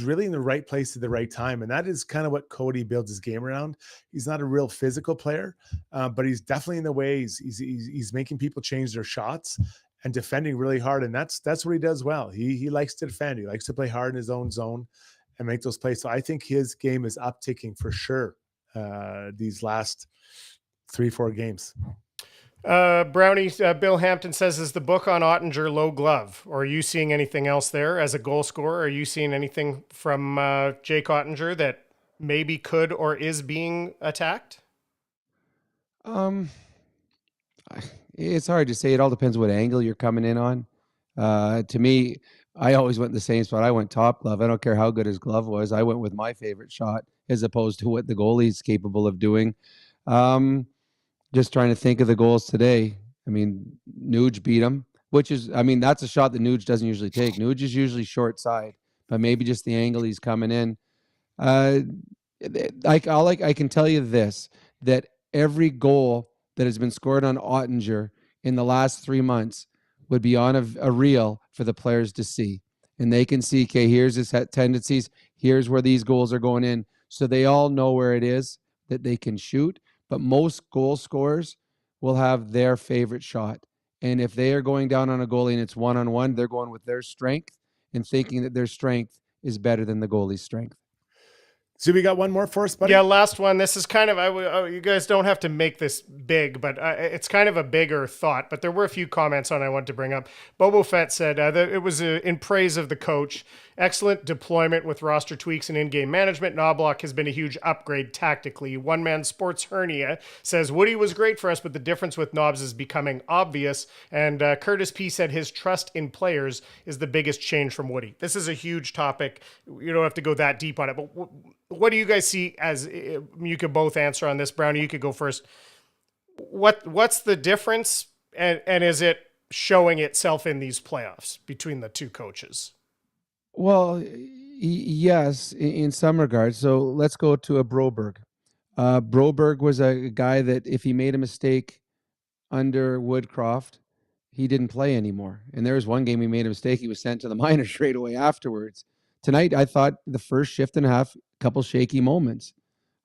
really in the right place at the right time. And that is kind of what Cody builds his game around. He's not a real physical player, but he's definitely in the way. He's making people change their shots and defending really hard. And that's what he does well. He likes to defend. He likes to play hard in his own zone and make those plays. So I think his game is upticking for sure these last 3-4 games. Brownie, Bill Hampton says, is the book on Ottinger low glove? Or are you seeing anything else there as a goal scorer? Are you seeing anything from Jake Ottinger that maybe could or is being attacked? It's hard to say. It all depends what angle you're coming in on. To me, I always went the same spot. I went top glove. I don't care how good his glove was. I went with my favorite shot as opposed to what the goalie's capable of doing. Just trying to think of the goals today. I mean, Nuge beat him, that's a shot that Nuge doesn't usually take. Nuge is usually short side, but maybe just the angle he's coming in. I can tell you this, that every goal that has been scored on Ottinger in the last 3 months would be on a reel for the players to see. And they can see, okay, here's his tendencies. Here's where these goals are going in. So they all know where it is that they can shoot. But most goal scorers will have their favorite shot. And if they are going down on a goalie and it's one-on-one, they're going with their strength and thinking that their strength is better than the goalie's strength. So we got one more for us, buddy? Yeah, last one. This is kind of, you guys don't have to make this big, but it's kind of a bigger thought. But there were a few comments on I want to bring up. Bobo Fett said that it was in praise of the coach. Excellent deployment with roster tweaks and in-game management. Knoblauch has been a huge upgrade tactically. One Man Sports Hernia says, Woody was great for us, but the difference with Knobs is becoming obvious. And Curtis P. said his trust in players is the biggest change from Woody. This is a huge topic. You don't have to go that deep on it, but what do you guys see as, you could both answer on this. Brownie, you could go first. What's the difference, and is it showing itself in these playoffs between the two coaches? Well, yes, in some regards. So let's go to a Broberg. Broberg was a guy that if he made a mistake under Woodcroft, he didn't play anymore. And there was one game he made a mistake. He was sent to the minors straight away afterwards. Tonight, I thought the first shift and a half, couple shaky moments,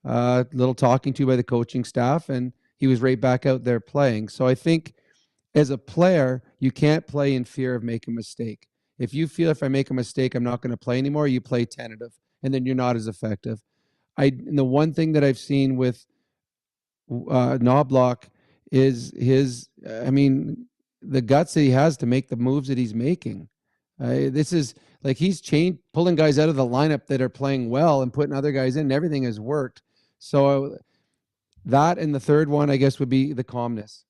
little talking to by the coaching staff, and he was right back out there playing. So I think as a player, you can't play in fear of making a mistake. If you feel if I make a mistake, I'm not going to play anymore, you play tentative, and then you're not as effective. And the one thing that I've seen with Knoblauch is the guts that he has to make the moves that he's making. This is like he's pulling guys out of the lineup that are playing well and putting other guys in, and everything has worked. So that, and the third one, I guess, would be the calmness.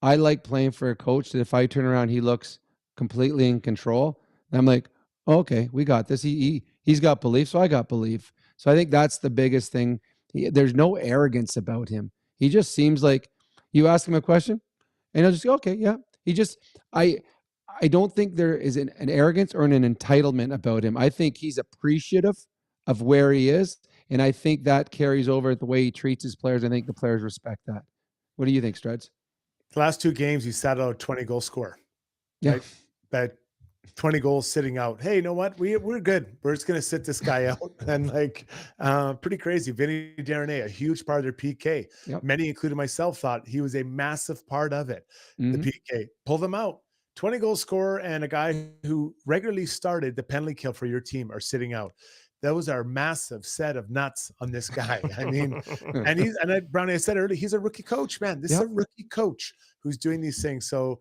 I like playing for a coach that if I turn around, he looks completely in control. And I'm like, okay, we got this. He's got belief, so I got belief. So I think that's the biggest thing. There's no arrogance about him. He just seems like you ask him a question, and he'll just go, okay, yeah. I don't think there is an arrogance or an entitlement about him. I think he's appreciative of where he is, and I think that carries over the way he treats his players. I think the players respect that. What do you think, Struds? The last 2 games, he sat out a 20-goal score. Yeah. Right? But 20 goals sitting out. Hey, you know what? We're good. We're just gonna sit this guy out. And pretty crazy. Vinny Darnay, a huge part of their PK. Yep. Many, including myself, thought he was a massive part of it. Mhm. The PK. Pull them out. 20 goal scorer and a guy who regularly started the penalty kill for your team are sitting out. Those are massive set of nuts on this guy. I mean, Brownie, I said earlier, he's a rookie coach, man. This is a rookie coach who's doing these things. So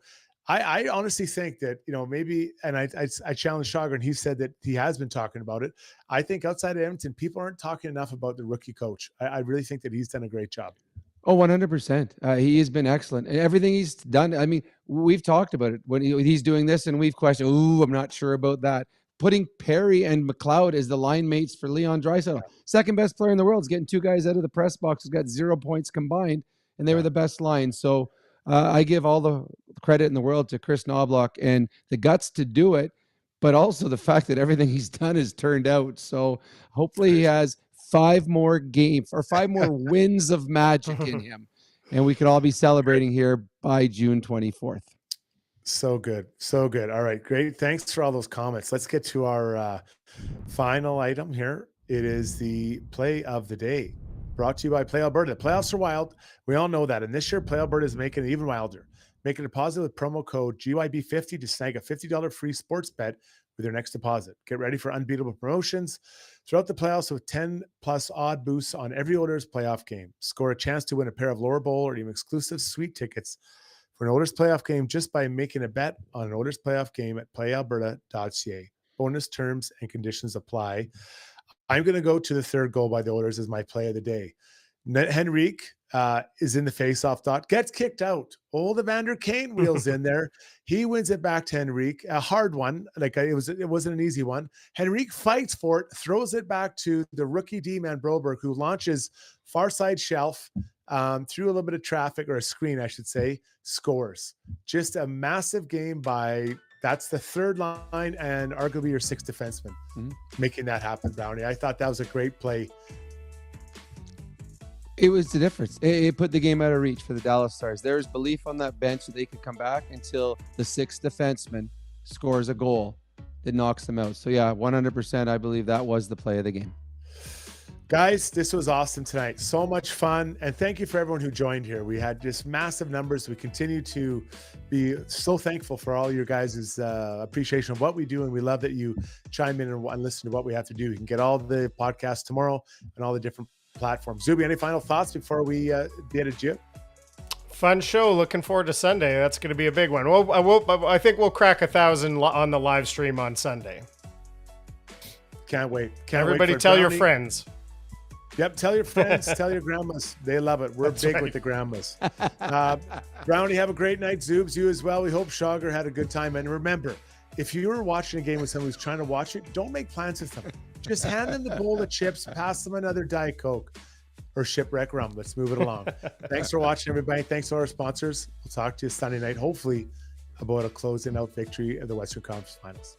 I honestly think that, maybe, and I challenged Shagar, and he said that he has been talking about it. I think outside of Edmonton, people aren't talking enough about the rookie coach. I really think that he's done a great job. Oh, 100%. He has been excellent. Everything he's done. I mean, we've talked about it when he's doing this, and we've questioned, I'm not sure about that. Putting Perry and McLeod as the line mates for Leon Draisaitl. Second best player in the world is getting two guys out of the press box who's got 0 points combined, and they were the best line. So I give all the credit in the world to Chris Knoblauch and the guts to do it, but also the fact that everything he's done has turned out. So hopefully he has 5 more games or 5 more wins of magic in him, and we could all be celebrating here by June 24th. So good. So good. All right. Great. Thanks for all those comments. Let's get to our final item here. It is the play of the day, brought to you by Play Alberta. Playoffs are wild. We all know that. And this year, Play Alberta is making it even wilder. Make a deposit with promo code GYB50 to snag a $50 free sports bet with your next deposit. Get ready for unbeatable promotions throughout the playoffs with 10+ odd boosts on every Oilers playoff game. Score a chance to win a pair of lower bowl or even exclusive suite tickets for an Oilers playoff game just by making a bet on an Oilers playoff game at playalberta.ca. Bonus terms and conditions apply. I'm going to go to the third goal by the Oilers as my play of the day. Henrique is in the faceoff dot, gets kicked out. The Vander Kane wheels in there. He wins it back to Henrique, a hard one. It wasn't an easy one. Henrique fights for it, throws it back to the rookie D-man Broberg, who launches far side shelf through a little bit of traffic, or a screen, I should say, scores. Just a massive game by, that's the third line and arguably your sixth defenseman making that happen, Brownie. I thought that was a great play. It was the difference. It put the game out of reach for the Dallas Stars. There was belief on that bench that they could come back until the sixth defenseman scores a goal that knocks them out. So yeah, 100%. I believe that was the play of the game. Guys, this was awesome tonight. So much fun. And thank you for everyone who joined here. We had just massive numbers. We continue to be so thankful for all your guys' appreciation of what we do. And we love that you chime in and listen to what we have to do. You can get all the podcasts tomorrow and all the different platforms. Zuby, any final thoughts before we bid adieu? Fun show. Looking forward to Sunday. That's going to be a big one. I think we'll crack 1,000 on the live stream on Sunday. Can't wait. Everybody tell your friends. Yep, tell your friends, tell your grandmas. They love it. We're big with the grandmas. Brownie, have a great night. Zoobs, you as well. We hope Shagar had a good time. And remember, if you were watching a game with someone who's trying to watch it, don't make plans with them. Just hand them the bowl of chips, pass them another Diet Coke or Shipwreck rum. Let's move it along. Thanks for watching, everybody. Thanks to our sponsors. We'll talk to you Sunday night, hopefully, about a closing out victory of the Western Conference Finals.